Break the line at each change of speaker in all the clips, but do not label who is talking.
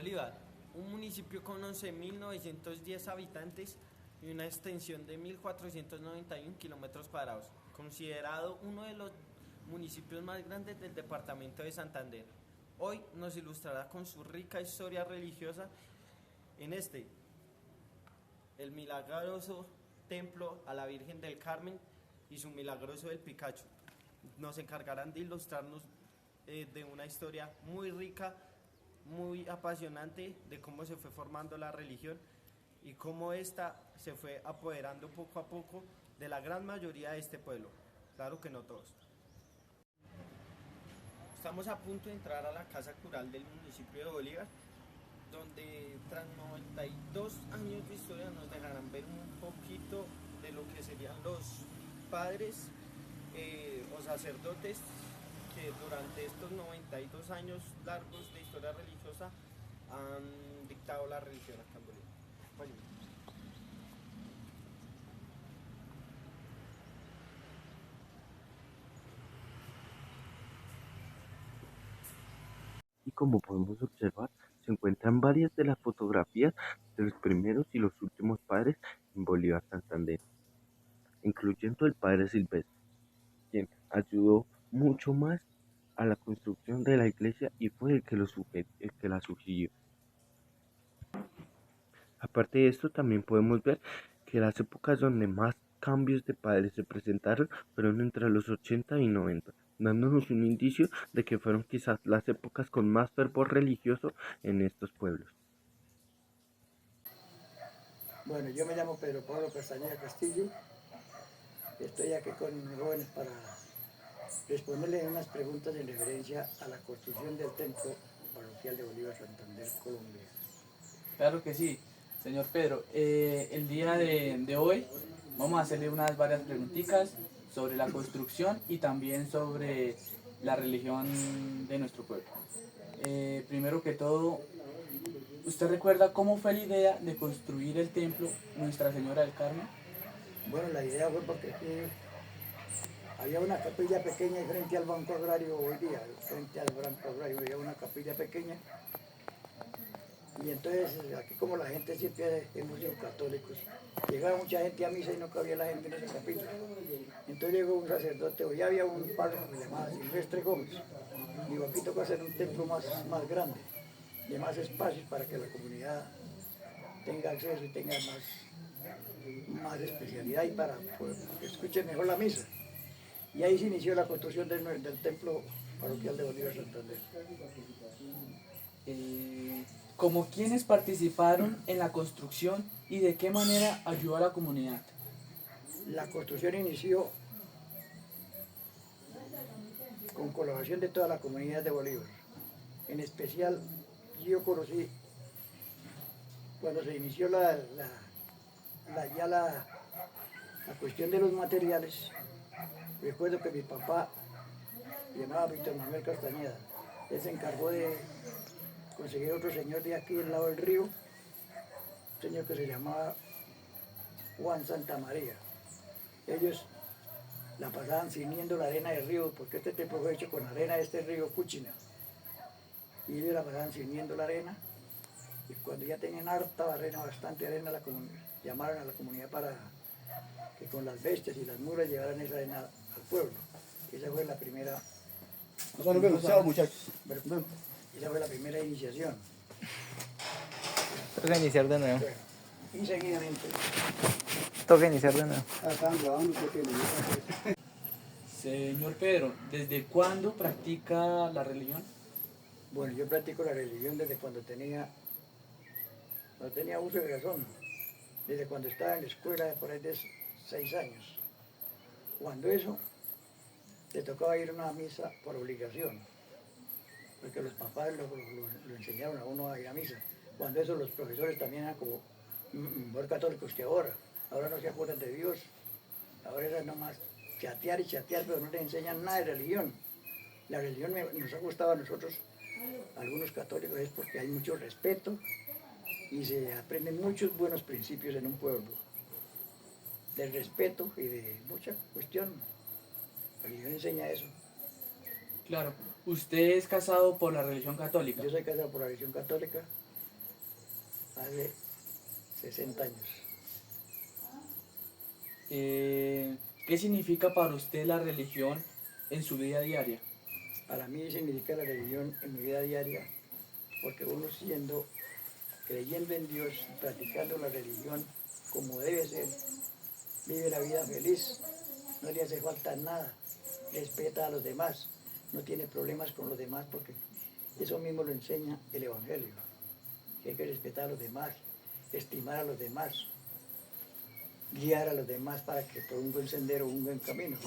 Bolívar, un municipio con 11.910 habitantes y una extensión de 1.491 kilómetros cuadrados, considerado uno de los municipios más grandes del departamento de Santander. Hoy nos ilustrará con su rica historia religiosa en el milagroso templo a la Virgen del Carmen y su milagroso del Picacho. Nos encargarán de ilustrarnos de una historia muy rica, muy apasionante de cómo se fue formando la religión y cómo ésta se fue apoderando poco a poco de la gran mayoría de este pueblo. Claro que no todos. Estamos a punto de entrar a la casa cural del municipio de Bolívar, donde tras 92 años de historia nos dejarán ver un poquito de lo que serían los padres o sacerdotes que durante estos 92 años largos de historia religiosa han dictado la religión acá en Bolívar. Acompáñenme.
Y como podemos observar, se encuentran varias de las fotografías de los primeros y los últimos padres en Bolívar, Santander, incluyendo el padre Silvestre, quien ayudó mucho más a la construcción de la iglesia y fue el que la sugirió. Aparte de esto, también podemos ver que las épocas donde más cambios de padres se presentaron fueron entre los 80 y 90, dándonos un indicio de que fueron quizás las épocas con más fervor religioso en estos pueblos.
Bueno, yo me llamo Pedro Pablo Castañeda Castillo. Estoy aquí con jóvenes para responderles unas preguntas en referencia a la construcción del templo parroquial de Bolívar, Santander, Colombia.
Claro que sí, señor Pedro. El día de hoy vamos a hacerle varias preguntitas sobre la construcción y también sobre la religión de nuestro pueblo. Primero que todo, ¿usted recuerda cómo fue la idea de construir el templo Nuestra Señora del Carmen?
Bueno, la idea fue porque aquí había una capilla pequeña frente al Banco Agrario hoy día, frente al Banco Agrario había una capilla pequeña. Y entonces aquí como la gente siempre hemos sido católicos, llegaba mucha gente a misa y no cabía la gente en esa capilla. Entonces llegó un sacerdote, o ya había un párroco que se llamaba Silvestre Gómez. Digo, aquí toca hacer un templo más grande, de más espacios para que la comunidad tenga acceso y tenga más especialidad y para que escuchen mejor la misa. Y ahí se inició la construcción del templo parroquial de Bolívar Santander.
¿Cómo quiénes participaron en la construcción y de qué manera ayudó a la comunidad?
La construcción inició con colaboración de toda la comunidad de Bolívar. En especial, yo conocí, cuando se inició la cuestión de los materiales, recuerdo que mi papá, llamaba Víctor Manuel Castañeda, él se encargó de conseguir otro señor de aquí, del lado del río, un señor que se llamaba Juan Santamaría. Ellos la pasaban ciñendo la arena del río, porque este templo fue hecho con arena de este río Cuchina. Y ellos la pasaban ciñendo la arena, y cuando ya tenían harta arena, bastante arena, llamaron a la comunidad para que con las bestias y las mulas llevaran esa arena al pueblo. Esa fue la primera.
Muchachos.
Esa fue la primera iniciación.
Toca iniciar de nuevo.
Bueno, y seguidamente.
Toca iniciar de nuevo.
Señor Pedro, ¿desde cuándo practica la religión?
Bueno, yo practico la religión desde cuando tenía uso de razón, desde cuando estaba en la escuela, por ahí de 6 años. Cuando eso, te tocaba ir a una misa por obligación, porque los papás lo enseñaron a uno a ir a misa. Cuando eso, los profesores también eran como más católicos que ahora. Ahora no se acuerdan de Dios, ahora es nomás chatear y chatear, pero no les enseñan nada de religión. La religión nos ha gustado a nosotros, algunos católicos, es porque hay mucho respeto y se aprenden muchos buenos principios en un pueblo, del respeto y de mucha cuestión. La religión enseña eso.
Claro, usted es casado por la religión católica.
Yo soy casado por la religión católica hace 60 años.
¿Qué significa para usted la religión en su vida diaria?
Para mí significa la religión en mi vida diaria, porque uno creyendo en Dios, practicando la religión como debe ser, vive la vida feliz, no le hace falta nada, respeta a los demás, no tiene problemas con los demás, porque eso mismo lo enseña el Evangelio, que hay que respetar a los demás, estimar a los demás, guiar a los demás para que por un buen sendero, un buen camino.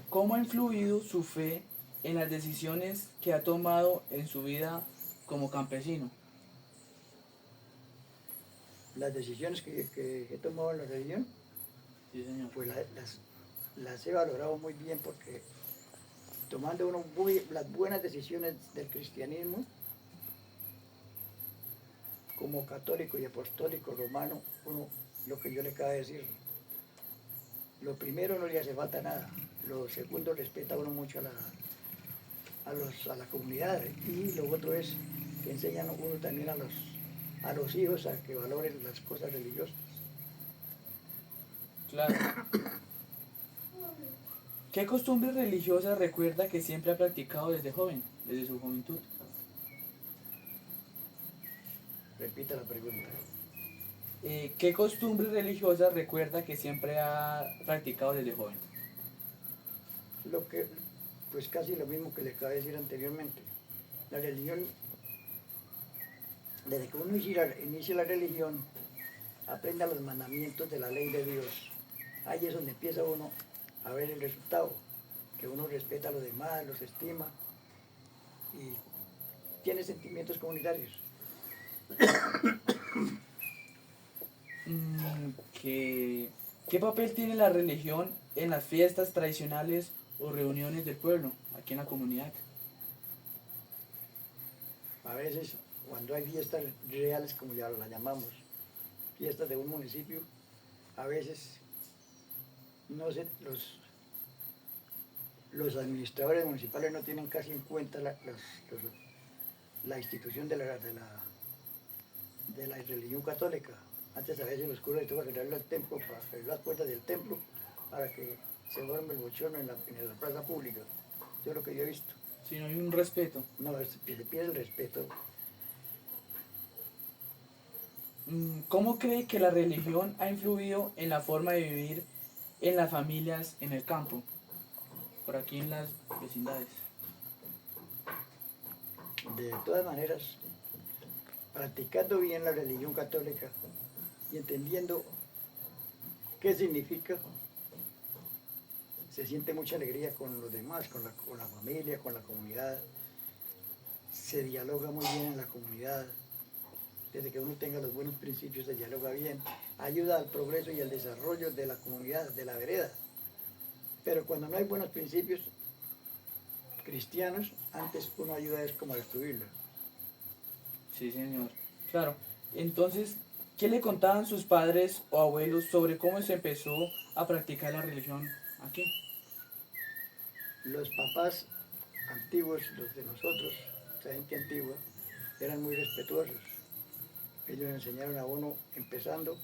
¿Cómo ha influido su fe en las decisiones que ha tomado en su vida como campesino?
Las decisiones que he tomado en la religión,
Sí, señor.
pues las he valorado muy bien, porque tomando uno las buenas decisiones del cristianismo, como católico y apostólico romano, uno, lo que yo le acabo de decir, lo primero no le hace falta nada, lo segundo respeta uno mucho a la comunidad, y lo otro es que enseñan uno también a los hijos a que valoren las cosas religiosas.
Claro. ¿Qué costumbre religiosa recuerda que siempre ha practicado desde joven, desde su juventud?
Repita la pregunta.
¿Qué costumbre religiosa recuerda que siempre ha practicado desde joven?
Pues casi lo mismo que le acabo de decir anteriormente. La religión, desde que uno inicia la religión, aprenda los mandamientos de la ley de Dios. Ahí es donde empieza uno a ver el resultado, que uno respeta a los demás, los estima y tiene sentimientos comunitarios.
¿Qué papel tiene la religión en las fiestas tradicionales o reuniones del pueblo, aquí en la comunidad?
A veces, cuando hay fiestas reales, como ya las llamamos, fiestas de un municipio, a veces no sé, los administradores municipales no tienen casi en cuenta la institución de la religión católica. Antes a veces los curas les toca cerrarle al templo, para cerrar las puertas del templo, para que se duerme el bochorno en la plaza pública. Eso es lo que yo he visto.
Si no hay un respeto.
No, se pierde el respeto.
¿Cómo cree que la religión ha influido en la forma de vivir en las familias en el campo, por aquí en las vecindades?
De todas maneras, practicando bien la religión católica y entendiendo qué significa, se siente mucha alegría con los demás, con la familia, con la comunidad. Se dialoga muy bien en la comunidad. Desde que uno tenga los buenos principios, se dialoga bien. Ayuda al progreso y al desarrollo de la comunidad, de la vereda. Pero cuando no hay buenos principios cristianos, antes uno ayuda es como a destruirlos.
Sí, señor. Claro. Entonces, ¿qué le contaban sus padres o abuelos sobre cómo se empezó a practicar la religión aquí?
Los papás antiguos, los de nosotros, la gente antigua, eran muy respetuosos. Ellos enseñaron a uno, empezando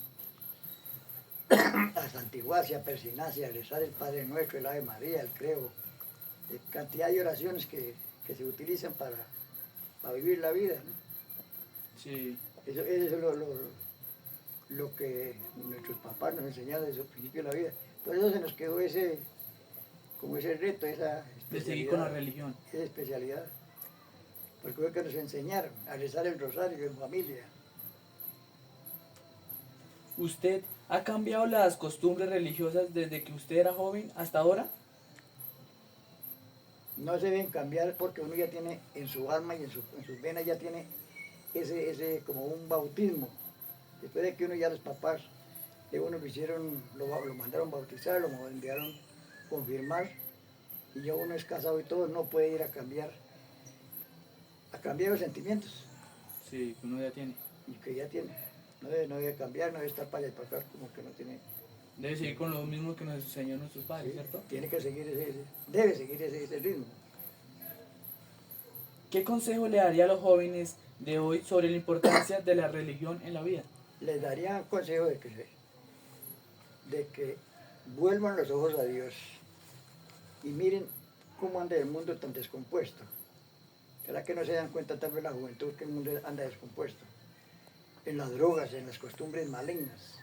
a santiguarse, a persignarse, a rezar el Padre Nuestro, el Ave María, el Credo, cantidad de oraciones que se utilizan para vivir la vida, ¿no?
Sí.
Eso es lo que nuestros papás nos enseñaron desde el principio de la vida. Por eso se nos quedó ese reto, esa especialidad.
De seguir con la religión.
Esa especialidad. Porque fue que nos enseñaron a rezar el rosario en familia.
¿Usted ha cambiado las costumbres religiosas desde que usted era joven hasta ahora?
No se deben cambiar porque uno ya tiene en su alma y en sus venas ya tiene ese como un bautismo. Después de que uno ya los papás de uno lo mandaron bautizar, lo enviaron confirmar, y ya uno es casado y todo, no puede ir a cambiar los sentimientos.
Sí, uno ya tiene.
Y que ya tiene. No debe cambiar, no debe estar para allá y para acá como que no tiene.
Debe seguir con lo mismo que nos enseñó nuestros padres,
Sí,
¿cierto?
tiene que seguir debe seguir ese ritmo.
¿Qué consejo le daría a los jóvenes de hoy sobre la importancia de la religión en la vida?
Les daría consejo de que vuelvan los ojos a Dios y miren cómo anda el mundo tan descompuesto. ¿Será que no se dan cuenta tal vez la juventud que el mundo anda descompuesto? En las drogas, en las costumbres malignas.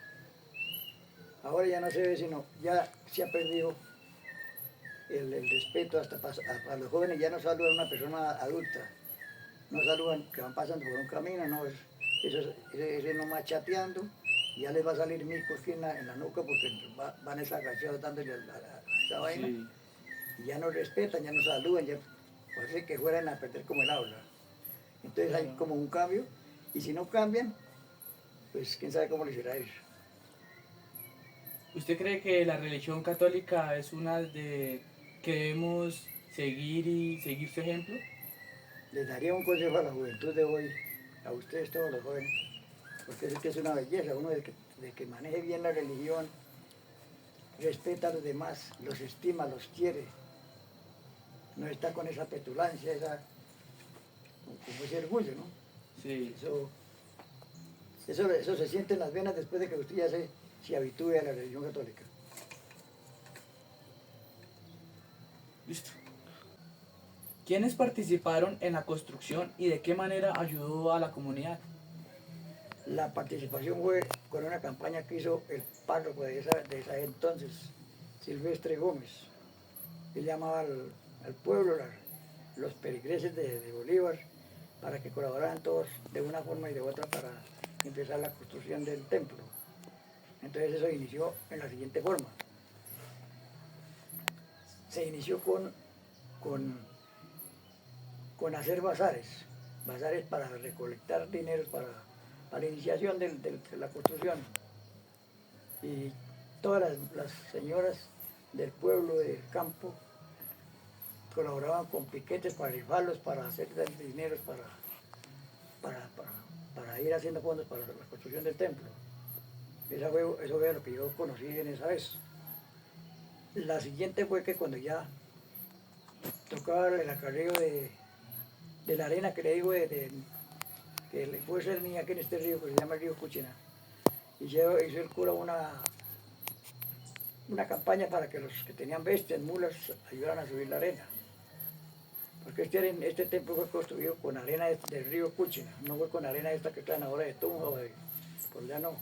Ahora ya no se ve, sino ya se ha perdido el respeto hasta a los jóvenes. Ya no saludan a una persona adulta, no saludan que van pasando por un camino, no, ese nomás chateando, y ya les va a salir mico aquí en la nuca porque van agachados dándole a esa vaina,
Sí,
y ya no respetan, ya no saludan, ya parece que fueran a perder como el habla. Entonces hay
claro.
como un cambio, y si no cambian, pues quién sabe cómo les irá eso.
¿Usted cree que la religión católica es una de que debemos seguir y seguir su ejemplo?
Les daría un consejo a la juventud de hoy, a ustedes todos los jóvenes, porque es que es una belleza, uno de que maneje bien la religión, respeta a los demás, los estima, los quiere, no está con esa petulancia, como ese orgullo, ¿no?
Sí,
Eso se siente en las venas después de que usted ya se habitúe a la religión católica.
listo. ¿Quiénes participaron en la construcción y de qué manera ayudó a la comunidad?
La participación fue con una campaña que hizo el párroco de esa entonces, Silvestre Gómez. Él llamaba al pueblo, los peligreses de Bolívar, para que colaboraran todos de una forma y de otra para empezar la construcción del templo. Entonces eso inició en la siguiente forma. Se inició con hacer bazares para recolectar dinero para la iniciación de la construcción. Y todas las señoras del pueblo, del campo, colaboraban con piquetes para rifarlos, para hacer dinero para ir haciendo fondos para la construcción del templo. Eso fue lo que yo conocí en esa vez. La siguiente fue que cuando ya tocaba el acarreo de la arena que le digo, que le puede ser niña aquí en este río, que se llama el río Cuchina, y hizo el cura una campaña para que los que tenían bestias, mulas, ayudaran a subir la arena. Porque este templo fue construido con arena del río Cuchina, no fue con arena esta que traen ahora de Tunja o por allá no.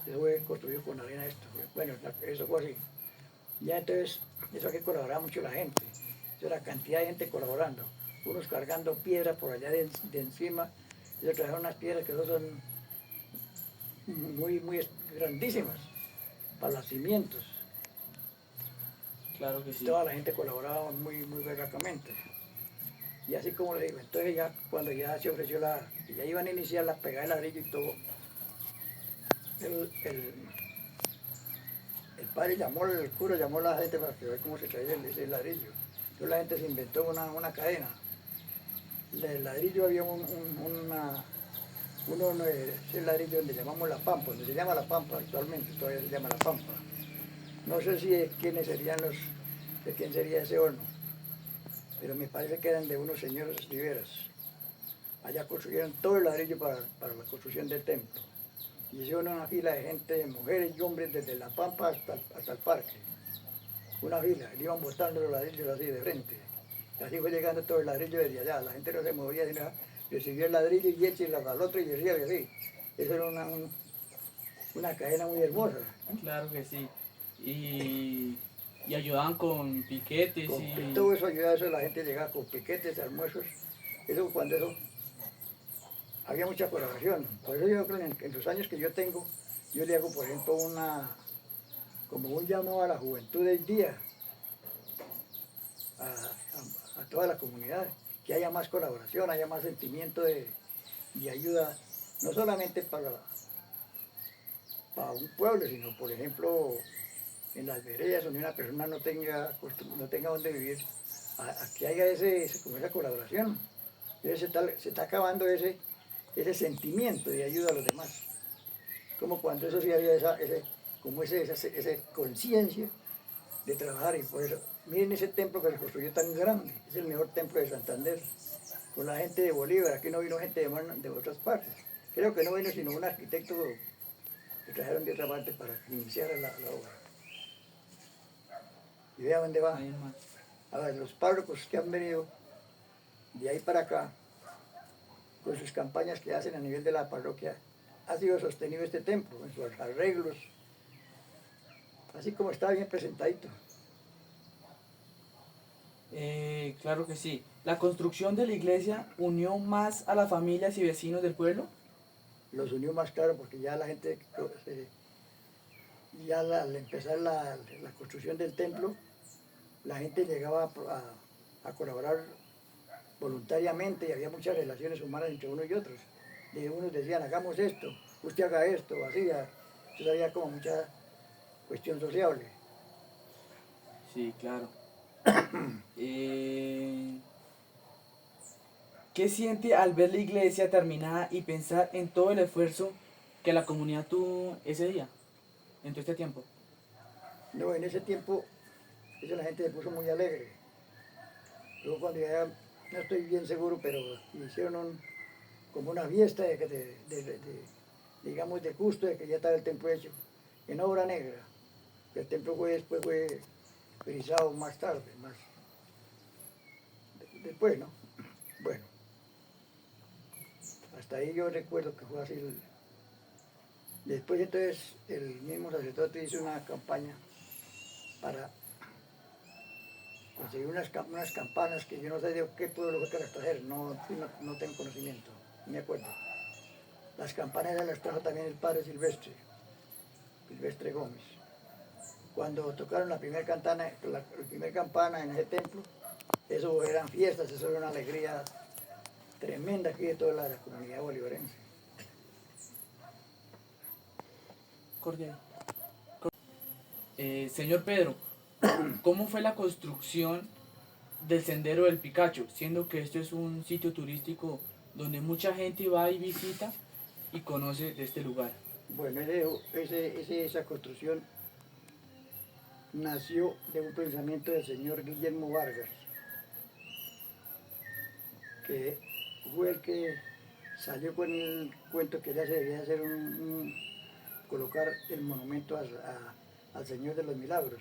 Eso fue construido con arena esta. Bueno, eso fue así. Ya entonces, eso hay que colaborar mucho la gente. Eso era cantidad de gente colaborando. Unos cargando piedras por allá de encima. Ellos trajeron unas piedras que son muy, muy grandísimas para los cimientos.
Claro que sí.
Toda la gente colaboraba muy, muy berracamente. Y así como le digo, entonces ya cuando ya se ofreció ya iban a iniciar la pegada de ladrillo y todo, el padre el cura llamó a la gente para que vea cómo se traía ese ladrillo. Entonces la gente se inventó una cadena. Del ladrillo había ese ladrillo donde llamamos La Pampa, donde se llama La Pampa actualmente, todavía se llama La Pampa. No sé si de quién sería ese horno, pero me parece que eran de unos señores Riveras. Allá construyeron todo el ladrillo para la construcción del templo. Y hicieron una fila de gente, mujeres y hombres, desde La Pampa hasta el parque. Una fila, le iban botando los ladrillos así de frente. Y así fue llegando todo el ladrillo desde allá. La gente no se movía, sino recibió el ladrillo y échelo al otro y decía que sí. Eso era una cadena muy hermosa.
Claro que sí. Y ayudaban con piquetes y...
Todo eso ayudaba, la gente llegaba con piquetes, almuerzos. Cuando había mucha colaboración. Por eso yo creo que en los años que yo tengo, yo le hago, por ejemplo, como un llamado a la juventud del día, a toda la comunidad, que haya más colaboración, haya más sentimiento de ayuda, no solamente para un pueblo, sino, por ejemplo, en las veredas donde una persona no tenga dónde vivir, a que haya como esa colaboración. Entonces se está acabando ese sentimiento de ayuda a los demás. Como cuando eso sí había esa conciencia de trabajar, y por eso, miren ese templo que se construyó tan grande, es el mejor templo de Santander. con la gente de Bolívar. Aquí no vino gente de otras partes. Creo que no vino sino un arquitecto que trajeron de otra parte para que iniciara la obra. Y vea dónde va.
Ahí más.
A ver, los párrocos que han venido de ahí para acá, con sus campañas que hacen a nivel de la parroquia, ha sido sostenido este templo en sus arreglos, así como está bien presentadito.
Claro que sí. ¿La construcción de la iglesia unió más a las familias y vecinos del pueblo?
Los unió más claro porque ya la gente, ya al empezar la construcción del templo, la gente llegaba a colaborar voluntariamente y había muchas relaciones humanas entre unos y otros. Y unos decían, hagamos esto, usted haga esto, así, entonces había como mucha cuestión sociable.
Sí, claro. ¿Qué siente al ver la iglesia terminada y pensar en todo el esfuerzo que la comunidad tuvo ese día, en todo este tiempo?
No, en ese tiempo, eso la gente se puso muy alegre. Luego cuando ya, no estoy bien seguro, pero hicieron como una fiesta digamos, de gusto de que ya estaba el templo hecho, en obra negra. El templo después fue frisado más tarde, después, ¿no? Bueno, hasta ahí yo recuerdo que fue así. Después entonces el mismo sacerdote hizo una campaña para conseguir unas campanas que yo no sé de qué pueblo fue que las trajeron, no tengo conocimiento, no me acuerdo. Las campanas las trajo también el padre Silvestre Gómez. Cuando tocaron la primera campana en ese templo, eso eran fiestas, eso era una alegría tremenda aquí de toda la comunidad bolivarense.
Cordial. Señor Pedro, ¿cómo fue la construcción del Sendero del Picacho? Siendo que esto es un sitio turístico donde mucha gente va y visita y conoce de este lugar.
Bueno, esa construcción nació de un pensamiento del señor Guillermo Vargas, que fue el que salió con el cuento que ya se debía hacer colocar el monumento al Señor de los Milagros.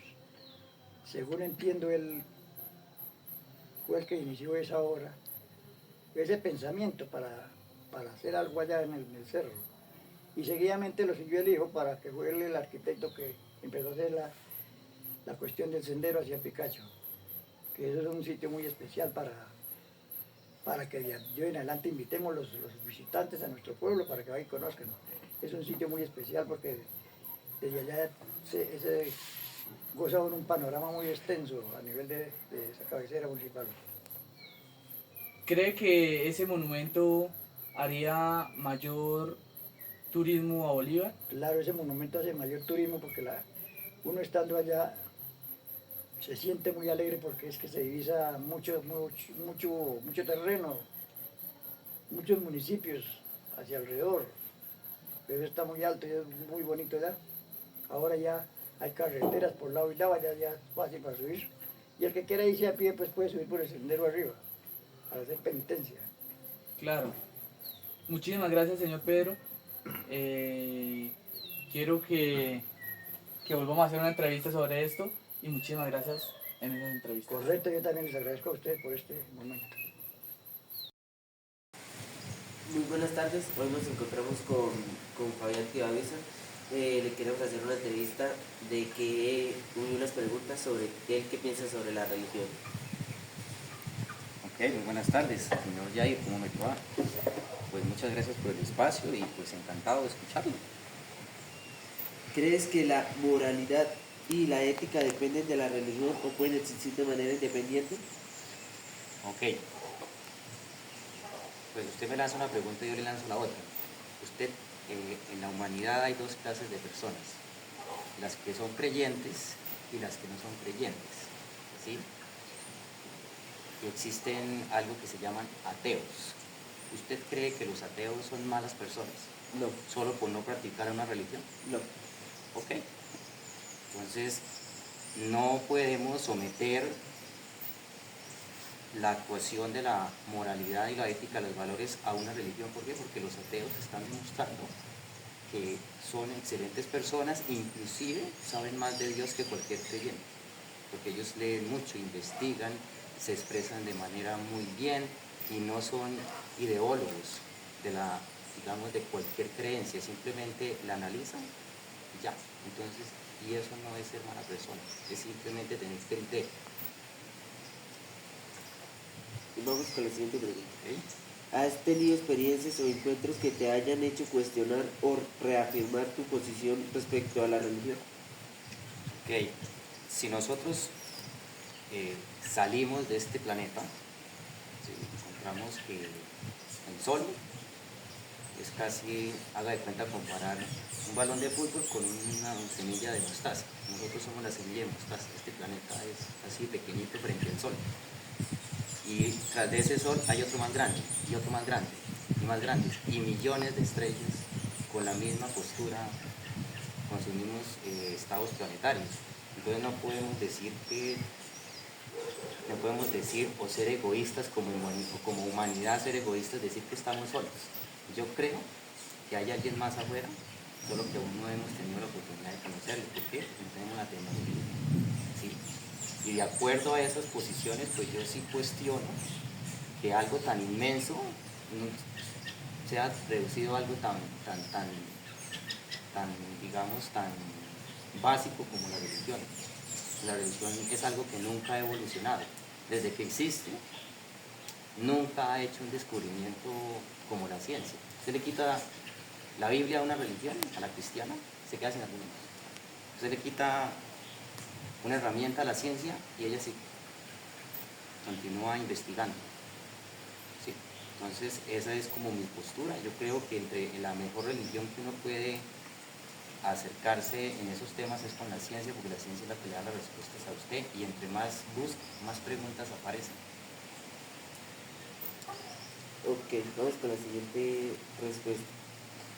Según entiendo, él fue el que inició esa obra, ese pensamiento para hacer algo allá en el cerro. Y seguidamente lo siguió el hijo para que fue él el arquitecto que empezó a hacer la cuestión del sendero hacia Picacho, que eso es un sitio muy especial para que de hoy en adelante invitemos los visitantes a nuestro pueblo para que vayan y conozcan. Es un sitio muy especial porque desde allá se goza un panorama muy extenso a nivel de esa cabecera municipal.
¿Cree que ese monumento haría mayor turismo a Bolívar?
Claro, ese monumento hace mayor turismo porque uno estando allá se siente muy alegre porque es que se divisa mucho terreno, muchos municipios hacia alrededor, pero está muy alto y es muy bonito allá. Ahora ya hay carreteras por lado y lado, ya es fácil para subir. Y el que quiera irse a pie, pues puede subir por el sendero arriba, para hacer penitencia.
Claro. Muchísimas gracias, señor Pedro. Quiero que volvamos a hacer una entrevista sobre esto y muchísimas gracias en esa entrevista.
Correcto, yo también les agradezco a ustedes por este momento.
Muy buenas tardes, hoy nos encontramos con Fabián Tivavesa. Le queremos hacer una entrevista de que unas preguntas sobre él, qué piensa sobre la religión.
Ok, muy buenas tardes, señor Jair, ¿cómo me va? Pues muchas gracias por el espacio y pues encantado de escucharlo.
¿Crees que la moralidad y la ética dependen de la religión o pueden existir de manera independiente?
Ok. Pues usted me lanza una pregunta y yo le lanzo la otra. Usted, en la humanidad hay dos clases de personas, las que son creyentes y las que no son creyentes, ¿sí? Y existen algo que se llaman ateos. ¿Usted cree que los ateos son malas personas?
No.
¿Solo por no practicar una religión?
No.
Ok. Entonces, no podemos someter la actuación de la moralidad y la ética, los valores a una religión. ¿Por qué? Porque los ateos están demostrando que son excelentes personas, inclusive saben más de Dios que cualquier creyente, porque ellos leen mucho, investigan, se expresan de manera muy bien y no son ideólogos de la, digamos, de cualquier creencia, simplemente la analizan y ya. Entonces, y eso no es ser mala persona, es simplemente tener criterio.
Y vamos con la siguiente pregunta.
¿Ok?
¿Has tenido experiencias o encuentros que te hayan hecho cuestionar o reafirmar tu posición respecto a la religión?
Ok, si nosotros salimos de este planeta, si encontramos que el Sol es casi, haga de cuenta, comparar un balón de fútbol con una semilla de mostaza. Nosotros somos la semilla de mostaza, este planeta es así pequeñito frente al Sol. Y tras de ese Sol hay otro más grande, y otro más grande, y más grandes, y millones de estrellas con la misma postura, con sus mismos estados planetarios. Entonces no podemos decir o ser egoístas como humanidad, ser egoístas, decir que estamos solos. Yo creo que hay alguien más afuera, solo que aún no hemos tenido la oportunidad de conocerlo. ¿Por qué? Porque no tenemos la tecnología. ¿Sí? Y de acuerdo a esas posiciones, pues yo sí cuestiono que algo tan inmenso sea reducido a algo tan, digamos, tan básico como la religión. La religión es algo que nunca ha evolucionado. Desde que existe, nunca ha hecho un descubrimiento como la ciencia. Se le quita la Biblia a una religión, a la cristiana, se queda sin argumentos. Se le quita una herramienta a la ciencia y ella sí continúa investigando. ¿Sí? Entonces esa es como mi postura. Yo creo que entre la mejor religión que uno puede acercarse en esos temas es con la ciencia, porque la ciencia es la que le da las respuestas a usted, y entre más busca, más preguntas aparecen.
Ok, vamos con la siguiente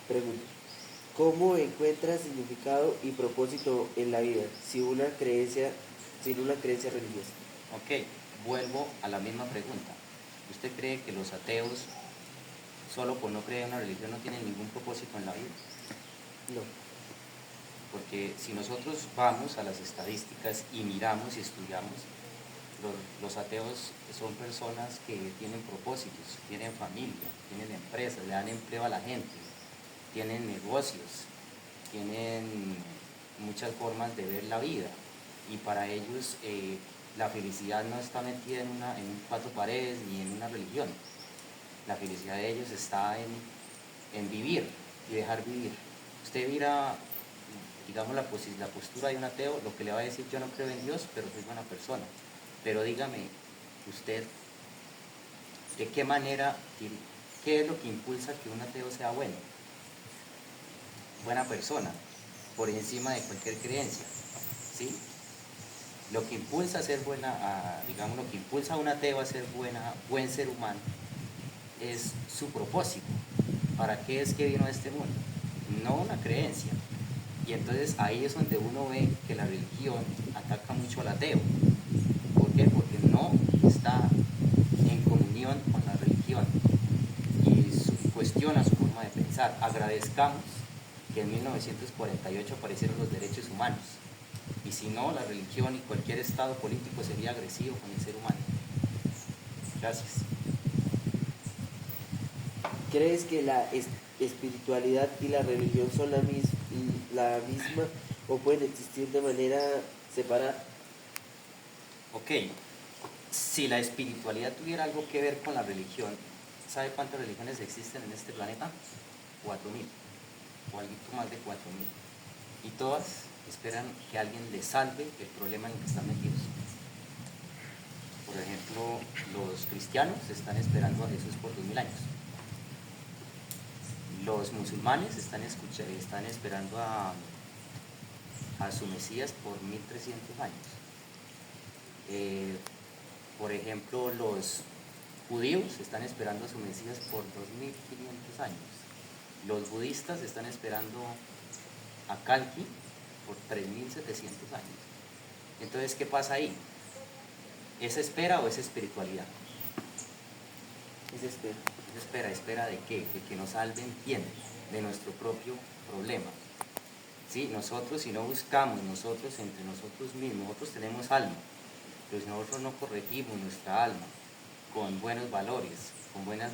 pregunta. ¿Cómo encuentras significado y propósito en la vida sin una creencia religiosa?
Ok, vuelvo a la misma pregunta. ¿Usted cree que los ateos, solo por no creer en una religión, no tienen ningún propósito en la vida?
No.
Porque si nosotros vamos a las estadísticas y miramos y estudiamos, los ateos son personas que tienen propósitos, tienen familia, tienen empresas, le dan empleo a la gente, tienen negocios, tienen muchas formas de ver la vida, y para ellos la felicidad no está metida en un cuatro paredes ni en una religión. La felicidad de ellos está en vivir y dejar vivir. Usted mira, digamos, la postura de un ateo, lo que le va a decir: yo no creo en Dios, pero soy buena persona. Pero dígame, usted, ¿de qué manera, qué es lo que impulsa que un ateo sea bueno? Buena persona, por encima de cualquier creencia, ¿sí? Lo que impulsa a ser digamos, lo que impulsa a un ateo a ser buen ser humano es su propósito. ¿Para qué es que vino a este mundo? No una creencia. Y entonces ahí es donde uno ve que la religión ataca mucho al ateo. ¿Por qué? Porque no está en comunión con la religión y cuestiona su forma de pensar. Agradezcamos que en 1948 aparecieron los derechos humanos, y si no, la religión y cualquier estado político sería agresivo con el ser humano. Gracias.
¿Crees que la espiritualidad y la religión son la misma o pueden existir de manera separada?
Ok, si la espiritualidad tuviera algo que ver con la religión, ¿sabe cuántas religiones existen en este planeta? 4.000, o algo más de 4.000. Y todas esperan que alguien les salve el problema en el que están metidos. Por ejemplo, los cristianos están esperando a Jesús por 2.000 años. Los musulmanes están esperando a su Mesías por 1.300 años. Por ejemplo, los judíos están esperando a su Mesías por 2.500 años. Los budistas están esperando a Kalki por 3.700 años. Entonces, ¿qué pasa ahí? ¿Es espera o es espiritualidad?
Es espera.
Espera de qué? De que nos salven quién, de nuestro propio problema. ¿Sí? Nosotros, si no buscamos nosotros entre nosotros mismos, nosotros tenemos alma, pero si nosotros no corregimos nuestra alma con buenos valores, con buena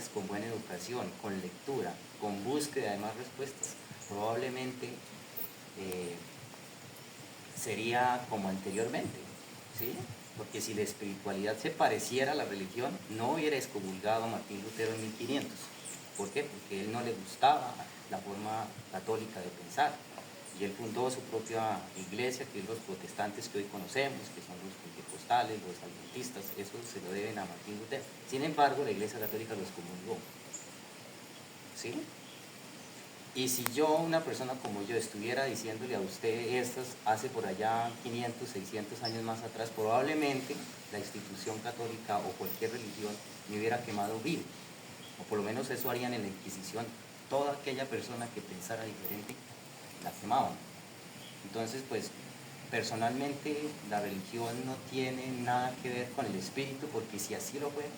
educación, con lectura, con búsqueda de más respuestas, probablemente sería como anteriormente, ¿sí? Porque si la espiritualidad se pareciera a la religión, no hubiera excomulgado a Martín Lutero en 1500. ¿Por qué? Porque a él no le gustaba la forma católica de pensar. Y él fundó su propia iglesia, que es los protestantes que hoy conocemos, que son los pentecostales, los adventistas, eso se lo deben a Martín Lutero. Sin embargo, la iglesia católica los excomulgó, ¿sí? Y si yo, una persona como yo, estuviera diciéndole a usted estas hace por allá 500, 600 años más atrás, probablemente la institución católica o cualquier religión me hubiera quemado vivo. O por lo menos eso harían en la Inquisición. Toda aquella persona que pensara diferente, la quemaban. Entonces, pues, personalmente la religión no tiene nada que ver con el espíritu, porque si así lo fuera,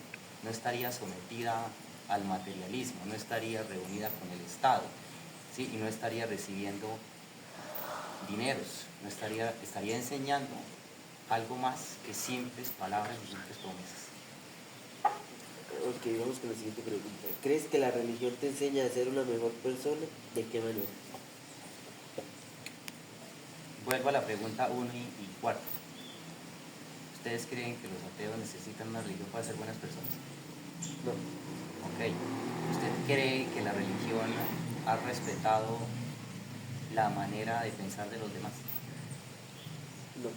no estaría sometida al materialismo, no estaría reunida con el Estado, ¿sí? Y no estaría recibiendo dineros, estaría enseñando algo más que simples palabras y simples promesas.
Ok, vamos con la siguiente pregunta. ¿Crees que la religión te enseña a ser una mejor persona? ¿De qué manera?
Vuelvo a la pregunta 1 y 4. ¿Ustedes creen que los ateos necesitan una religión para ser buenas personas?
No.
Ok. ¿Usted cree que la religión ha respetado la manera de pensar de los demás?
No.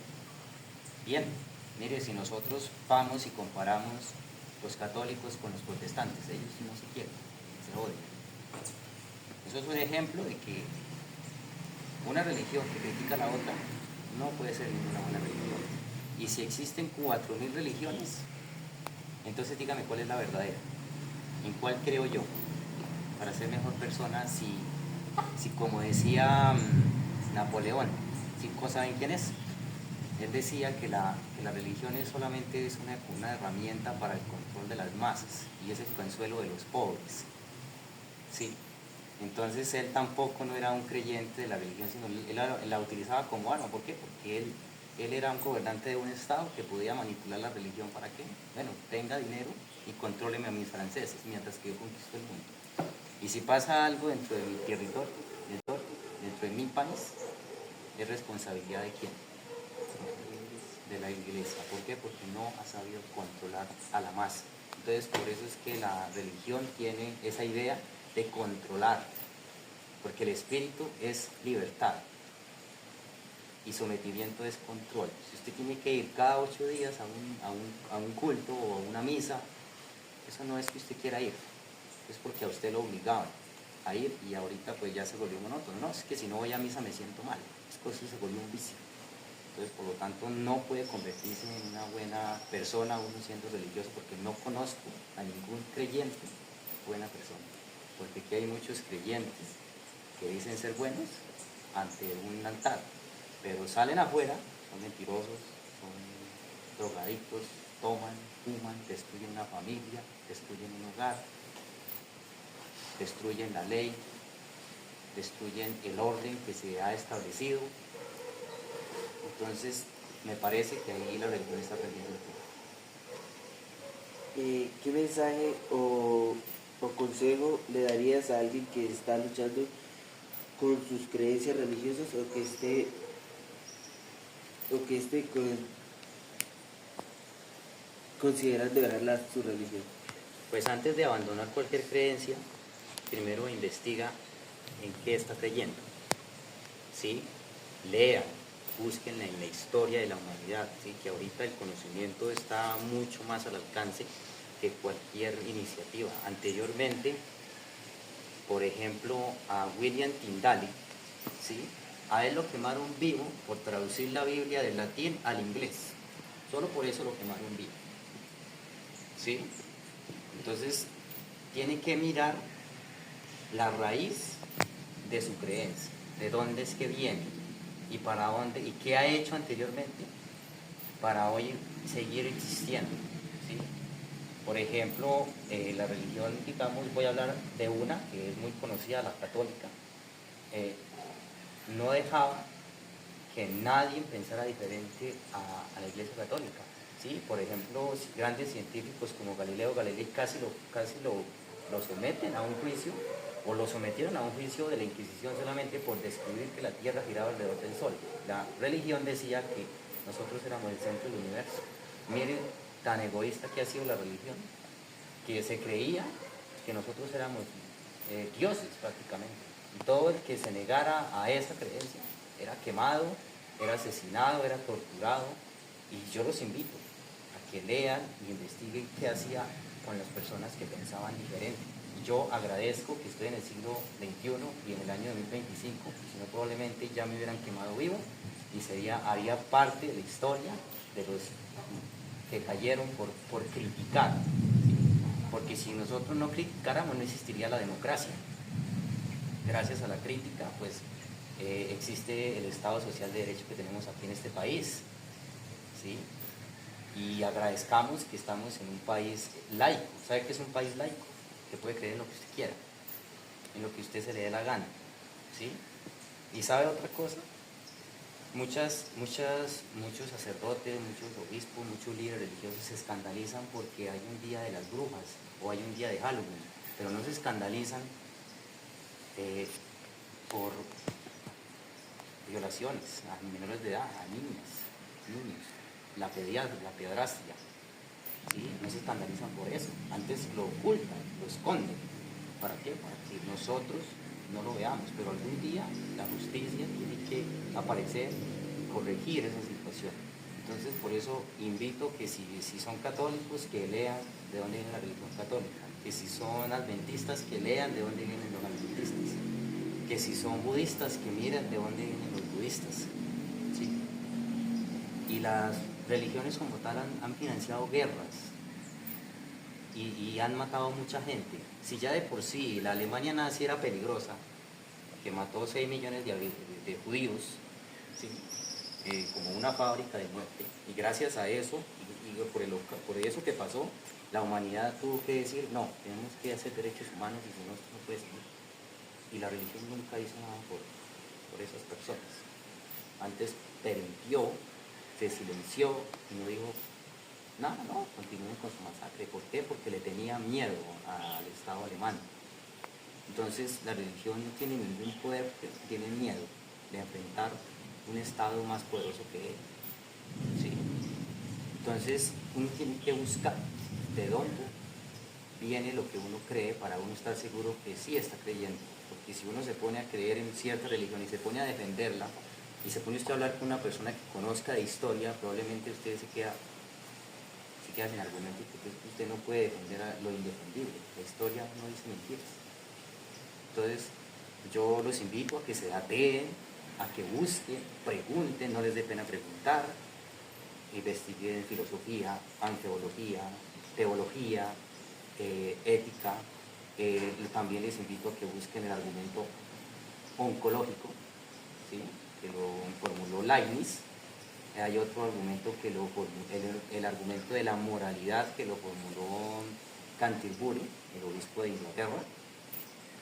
Bien, mire, si nosotros vamos y comparamos los católicos con los protestantes, ellos no se quieren, se odian. Eso es un ejemplo de que una religión que critica a la otra no puede ser ninguna buena religión. Y si existen 4000 religiones, entonces dígame cuál es la verdadera. ¿En cuál creo yo? Para ser mejor persona, si como decía Napoleón, ¿saben quién es? Él decía que la religión solamente es una herramienta para el control de las masas y es el consuelo de los pobres. Sí. Entonces él tampoco no era un creyente de la religión, sino él la utilizaba como arma. ¿Por qué? Porque él era un gobernante de un estado que podía manipular la religión para que, bueno, tenga dinero y contróleme a mis franceses mientras que yo conquisto el mundo. Y si pasa algo dentro de mi territorio, dentro de mi país, ¿es responsabilidad de quién? De la iglesia. ¿Por qué? Porque no ha sabido controlar a la masa. Entonces, por eso es que la religión tiene esa idea de controlar, porque el espíritu es libertad y sometimiento es control. Si usted tiene que ir cada 8 días a un culto o a una misa, eso no es que usted quiera ir, es porque a usted lo obligaban a ir y ahorita pues ya se volvió monótono. No, es que si no voy a misa me siento mal, es que eso se volvió un vicio. Entonces, por lo tanto, no puede convertirse en una buena persona uno siendo religioso, porque no conozco a ningún creyente buena persona. Porque aquí hay muchos creyentes que dicen ser buenos ante un altar, pero salen afuera, son mentirosos, son drogadictos, toman, fuman, destruyen una familia, destruyen un hogar, destruyen la ley, destruyen el orden que se ha establecido. Entonces, me parece que ahí la religión está perdiendo el tiempo.
¿Qué mensaje o consejo le darías a alguien que está luchando con sus creencias religiosas o que esté considerando dejar su religión?
Pues antes de abandonar cualquier creencia, primero investiga en qué está creyendo. ¿Sí? Lea, busquen en la historia de la humanidad, ¿sí? Que ahorita el conocimiento está mucho más al alcance que cualquier iniciativa. Anteriormente, por ejemplo, a William Tyndale, ¿sí? A él lo quemaron vivo por traducir la Biblia del latín al inglés. Solo por eso lo quemaron vivo. ¿Sí? Entonces, tiene que mirar la raíz de su creencia, de dónde es que viene y para dónde y qué ha hecho anteriormente para hoy seguir existiendo, ¿sí? Por ejemplo, la religión, digamos, voy a hablar de una que es muy conocida, la católica, no dejaba que nadie pensara diferente a la Iglesia Católica, ¿sí? Por ejemplo, grandes científicos como Galileo Galilei casi lo someten a un juicio, o lo sometieron a un juicio de la Inquisición solamente por descubrir que la Tierra giraba alrededor del Sol. La religión decía que nosotros éramos el centro del universo. Miren tan egoísta que ha sido la religión, que se creía que nosotros éramos dioses prácticamente. Y todo el que se negara a esa creencia era quemado, era asesinado, era torturado. Y yo los invito a que lean y investiguen qué hacía con las personas que pensaban diferente. Yo agradezco que estoy en el siglo XXI y en el año 2025, si no probablemente ya me hubieran quemado vivo y haría parte de la historia de los que cayeron por criticar. Porque si nosotros no criticáramos no existiría la democracia. Gracias a la crítica, pues existe el Estado Social de Derecho que tenemos aquí en este país, ¿sí? Y agradezcamos que estamos en un país laico. ¿Sabe qué es un país laico? Que puede creer en lo que usted quiera, en lo que usted se le dé la gana, ¿sí? Y ¿sabe otra cosa? Muchos sacerdotes, muchos obispos, muchos líderes religiosos se escandalizan porque hay un día de las brujas o hay un día de Halloween, pero no se escandalizan por violaciones a menores de edad, a niños, la pederastia, ¿sí? No se escandalizan por eso, antes lo ocultan, lo esconden. ¿Para qué? Para que nosotros no lo veamos, pero algún día la justicia tiene que aparecer y corregir esa situación. Entonces, por eso invito que si son católicos, que lean de dónde viene la religión católica, que si son adventistas, que lean de dónde vienen los adventistas, que si son budistas, que miren de dónde vienen los budistas, ¿sí? Y las religiones como tal han financiado guerras y han matado mucha gente. Si ya de por sí la Alemania nazi era peligrosa, que mató 6 millones de judíos, ¿sí? Como una fábrica de muerte, y gracias a eso, por eso que pasó, la humanidad tuvo que decir, no, tenemos que hacer derechos humanos y si no, esto no puede seguir. Y la religión nunca hizo nada por esas personas. Antes permitió, se silenció y no dijo nada, no, continúen con su masacre. ¿Por qué? Porque le tenía miedo al Estado alemán. Entonces la religión no tiene ningún poder, tiene miedo de enfrentar un Estado más poderoso que él, ¿sí? Entonces uno tiene que buscar de dónde viene lo que uno cree para uno estar seguro que sí está creyendo. Porque si uno se pone a creer en cierta religión y se pone a defenderla, y se pone usted a hablar con una persona que conozca de historia, probablemente usted se queda sin argumento, porque usted no puede defender lo indefendible. La historia no dice mentiras. Entonces, yo los invito a que se ateen, a que busquen, pregunten, no les dé pena preguntar, investiguen filosofía, anteología, teología, ética. También les invito a que busquen el argumento oncológico, ¿sí? Que lo formuló Leibniz. Hay otro argumento que el argumento de la moralidad que lo formuló Canterbury, el obispo de Inglaterra.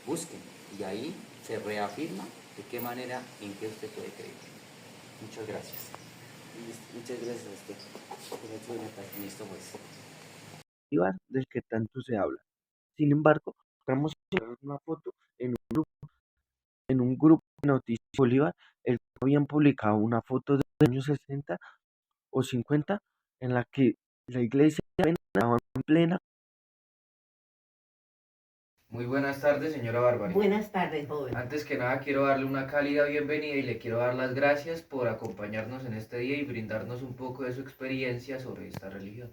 Busquen, y ahí se reafirma de qué manera, en qué usted puede creer. Muchas gracias.
Muchas gracias a usted.
Listo, pues.
Del que tanto se habla. Sin embargo, estamos viendo una foto en un grupo de Noticias Bolívar, el que habían publicado una foto de los años 60 o 50 en la que la iglesia estaba en plena.
Muy buenas tardes, señora Bárbara.
Buenas tardes, joven.
Antes que nada, quiero darle una cálida bienvenida y le quiero dar las gracias por acompañarnos en este día y brindarnos un poco de su experiencia sobre esta religión.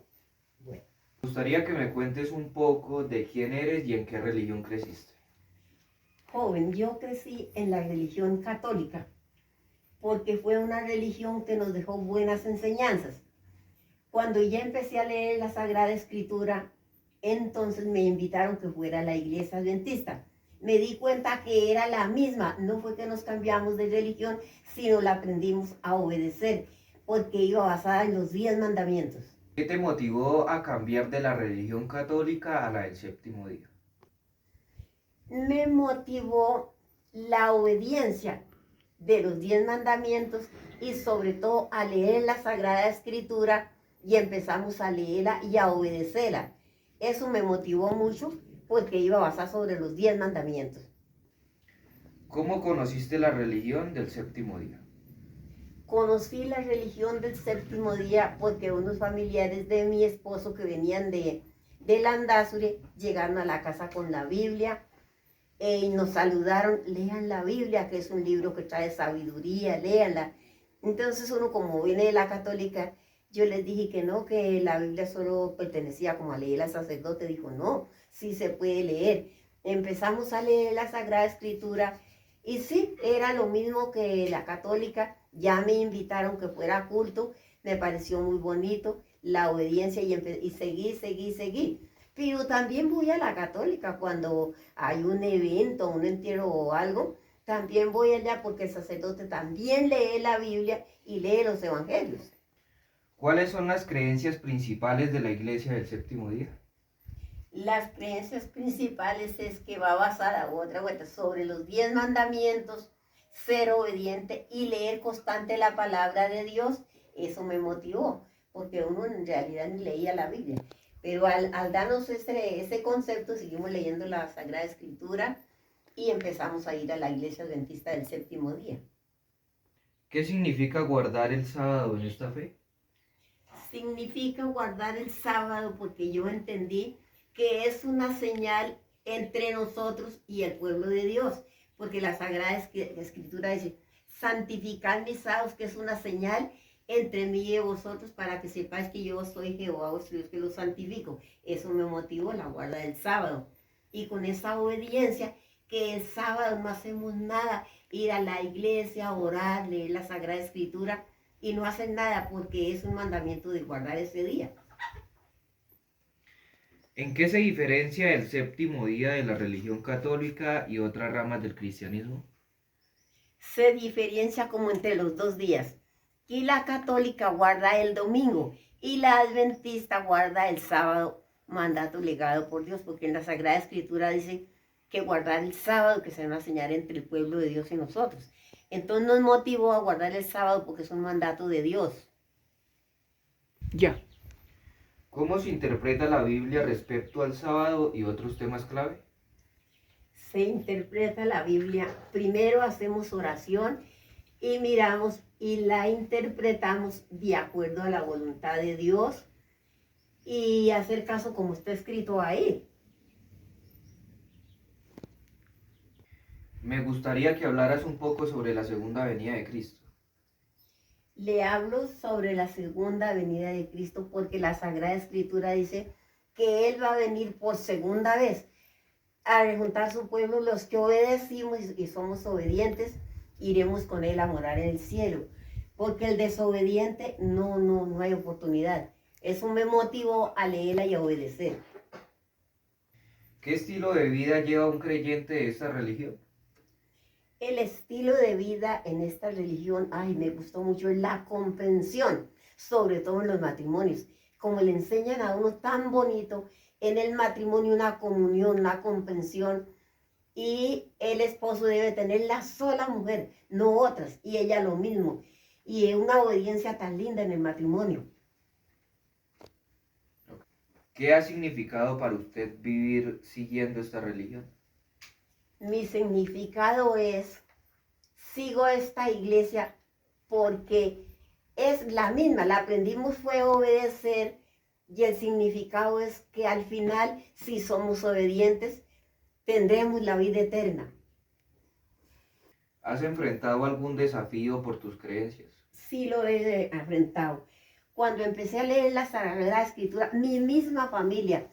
Bueno.
Me gustaría que me cuentes un poco de quién eres y en qué religión creciste.
Joven, yo crecí en la religión católica porque fue una religión que nos dejó buenas enseñanzas. Cuando ya empecé a leer la Sagrada Escritura, entonces me invitaron que fuera a la iglesia adventista. Me di cuenta que era la misma, no fue que nos cambiamos de religión, sino la aprendimos a obedecer. porque iba basada en los 10 mandamientos.
¿Qué te motivó a cambiar de la religión católica a la del séptimo día?
Me motivó la obediencia de los 10 mandamientos y sobre todo a leer la Sagrada Escritura y empezamos a leerla y a obedecerla. Eso me motivó mucho porque iba basada sobre los 10 mandamientos.
¿Cómo conociste la religión del séptimo día?
Conocí la religión del séptimo día porque unos familiares de mi esposo que venían de Landazuri llegaron a la casa con la Biblia y nos saludaron, lean la Biblia, que es un libro que trae sabiduría, léanla. Entonces uno como viene de la católica, yo les dije que no, que la Biblia solo pertenecía como a leer al sacerdote. Dijo, no, sí se puede leer. Empezamos a leer la Sagrada Escritura y sí, era lo mismo que la católica. Ya me invitaron que fuera a culto, me pareció muy bonito la obediencia y seguí. Pero también voy a la católica cuando hay un evento, un entierro o algo, también voy allá porque el sacerdote también lee la Biblia y lee los evangelios.
¿Cuáles son las creencias principales de la iglesia del séptimo día?
Las creencias principales es que va basada, otra vuelta, sobre los 10 mandamientos, ser obediente y leer constante la palabra de Dios. Eso me motivó, porque uno en realidad ni leía la Biblia. Pero al darnos ese concepto, seguimos leyendo la Sagrada Escritura y empezamos a ir a la iglesia adventista del séptimo día.
¿Qué significa guardar el sábado en esta fe?
Significa guardar el sábado porque yo entendí que es una señal entre nosotros y el pueblo de Dios. Porque la Sagrada Escritura dice, santificad mis sábados, que es una señal entre mí y vosotros para que sepáis que yo soy Jehová vuestro Dios que los santifico. Eso me motivó la guarda del sábado. Y con esa obediencia, que el sábado no hacemos nada, ir a la iglesia, orar, leer la Sagrada Escritura y no hacer nada porque es un mandamiento de guardar ese día.
¿En qué se diferencia el séptimo día de la religión católica y otras ramas del cristianismo?
Se diferencia como entre los 2 días. Y la católica guarda el domingo y la adventista guarda el sábado, mandato legado por Dios, porque en la Sagrada Escritura dice que guardar el sábado, que será una señal entre el pueblo de Dios y nosotros. Entonces nos motivó a guardar el sábado porque es un mandato de Dios.
Ya.
¿Cómo se interpreta la Biblia respecto al sábado y otros temas clave?
Se interpreta la Biblia, primero hacemos oración y miramos y la interpretamos de acuerdo a la voluntad de Dios y hacer caso como está escrito ahí.
Me gustaría que hablaras un poco sobre la segunda venida de Cristo.
Le hablo sobre la segunda venida de Cristo porque la Sagrada Escritura dice que Él va a venir por segunda vez a rejuntar su pueblo. Los que obedecimos y somos obedientes, iremos con Él a morar en el cielo. Porque el desobediente no hay oportunidad. Eso me motivó a leerla y a obedecer.
¿Qué estilo de vida lleva un creyente de esta religión?
El estilo de vida en esta religión, me gustó mucho, es la comprensión, sobre todo en los matrimonios. Como le enseñan a uno tan bonito, en el matrimonio una comunión, una comprensión, y el esposo debe tener la sola mujer, no otras, y ella lo mismo. Y una obediencia tan linda en el matrimonio.
¿Qué ha significado para usted vivir siguiendo esta religión?
Mi significado es, sigo esta iglesia porque es la misma, la aprendimos fue obedecer y el significado es que al final, si somos obedientes, tendremos la vida eterna.
¿Has enfrentado algún desafío por tus creencias?
Sí lo he enfrentado. Cuando empecé a leer la Sagrada Escritura, mi misma familia,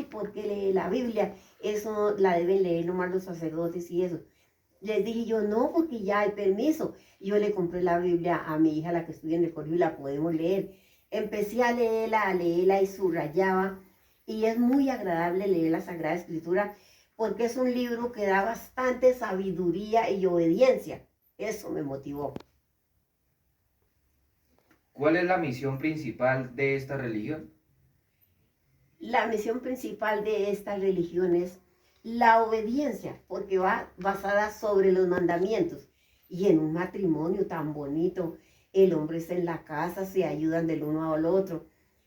¿por qué lee la Biblia? Eso la deben leer nomás los sacerdotes y eso. Les dije yo, no, porque ya hay permiso. Yo le compré la Biblia a mi hija, la que estudia en el colegio, y la podemos leer. Empecé a leerla y subrayaba. Y es muy agradable leer la Sagrada Escritura porque es un libro que da bastante sabiduría y obediencia. Eso me motivó.
¿Cuál es la misión principal de esta religión?
La misión principal de esta religión es la obediencia, porque va basada sobre los mandamientos. Y en un matrimonio tan bonito, el hombre está en la casa, se ayudan del uno al otro.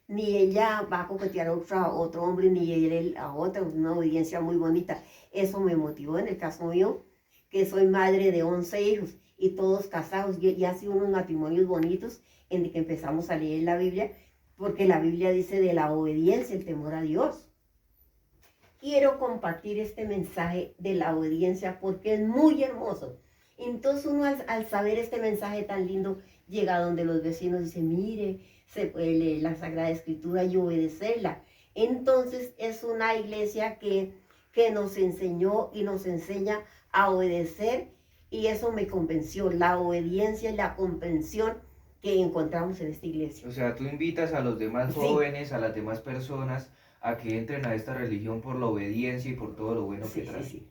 Ni ella va a coquetear a otro hombre, ni él a otro, una obediencia muy bonita. Eso me motivó en el caso mío, que soy madre de 11 hijos y todos casados, y ha sido unos matrimonios bonitos en que empezamos a leer la Biblia, porque la Biblia dice de la obediencia, el temor a Dios. Quiero compartir este mensaje de la obediencia porque es muy hermoso. Entonces uno al saber este mensaje tan lindo, llega donde los vecinos y dice, mire, se puede leer la Sagrada Escritura y obedecerla. Entonces es una iglesia que nos enseñó y nos enseña a obedecer, y eso me convenció, la obediencia y la comprensión que encontramos en esta iglesia.
O sea, tú invitas a los demás
Sí.
jóvenes, a las demás personas, a que entren a esta religión por la obediencia y por todo lo bueno que trae.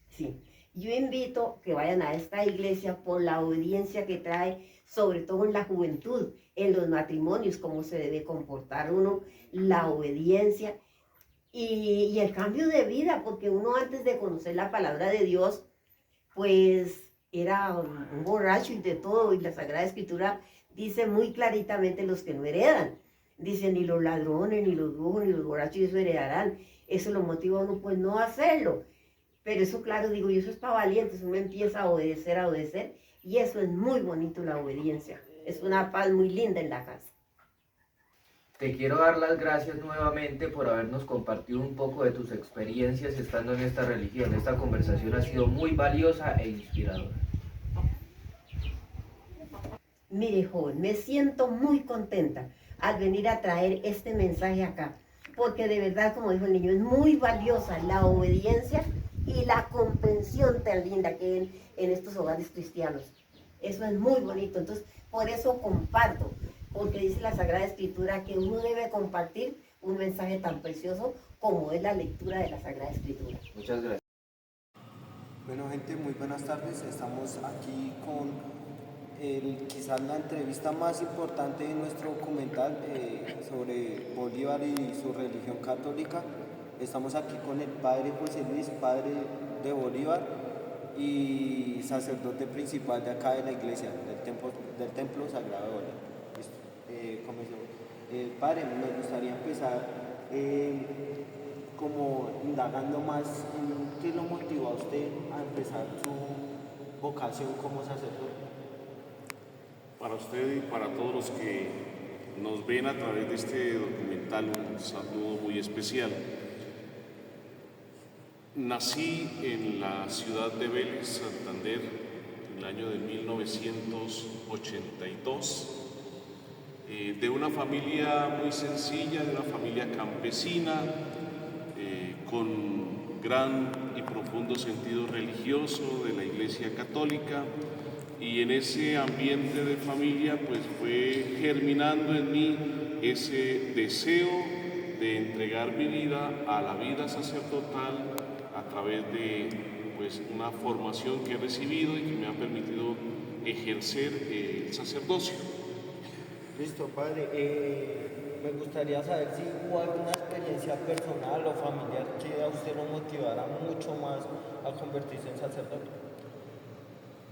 Sí. Yo invito que vayan a esta iglesia por la obediencia que trae, sobre todo en la juventud, en los matrimonios, cómo se debe comportar uno, la obediencia y el cambio de vida, porque uno antes de conocer la palabra de Dios, pues era un borracho y de todo, y la Sagrada Escritura dice muy claritamente los que no heredan. Dice, ni los ladrones, ni los brujos, ni los borrachos eso heredarán. Eso lo motiva a uno pues no a hacerlo. Pero eso, claro, digo yo, eso es para valientes. Uno empieza a obedecer, y eso es muy bonito, la obediencia. Es una paz muy linda en la casa.
Te quiero dar las gracias nuevamente por habernos compartido un poco de tus experiencias estando en esta religión. Esta conversación ha sido muy valiosa e inspiradora.
Mire, joven, me siento muy contenta al venir a traer este mensaje acá, porque de verdad, como dijo el niño, es muy valiosa la obediencia y la comprensión tan linda que hay en estos hogares cristianos. Eso es muy bonito, entonces por eso comparto, porque dice la Sagrada Escritura que uno debe compartir un mensaje tan precioso como es la lectura de la Sagrada Escritura.
Muchas gracias.
Bueno, gente, muy buenas tardes. Estamos aquí con quizás la entrevista más importante de nuestro documental sobre Bolívar y su religión católica. Estamos aquí con el padre José Luis, padre de Bolívar y sacerdote principal de acá de la iglesia, del templo Sagrado de Bolívar. Comencemos. Padre, nos gustaría empezar como indagando más en qué lo motivó a usted a empezar su vocación como sacerdote.
Para usted y para todos los que nos ven a través de este documental, un saludo muy especial. Nací en la ciudad de Vélez, Santander, en el año de 1982, de una familia muy sencilla, de una familia campesina, con gran y profundo sentido religioso de la Iglesia Católica, y en ese ambiente de familia pues fue germinando en mí ese deseo de entregar mi vida a la vida sacerdotal a través de pues una formación que he recibido y que me ha permitido ejercer el sacerdocio.
Listo, padre. Me gustaría saber si hubo alguna experiencia personal o familiar que a usted lo motivara mucho más a convertirse en sacerdote.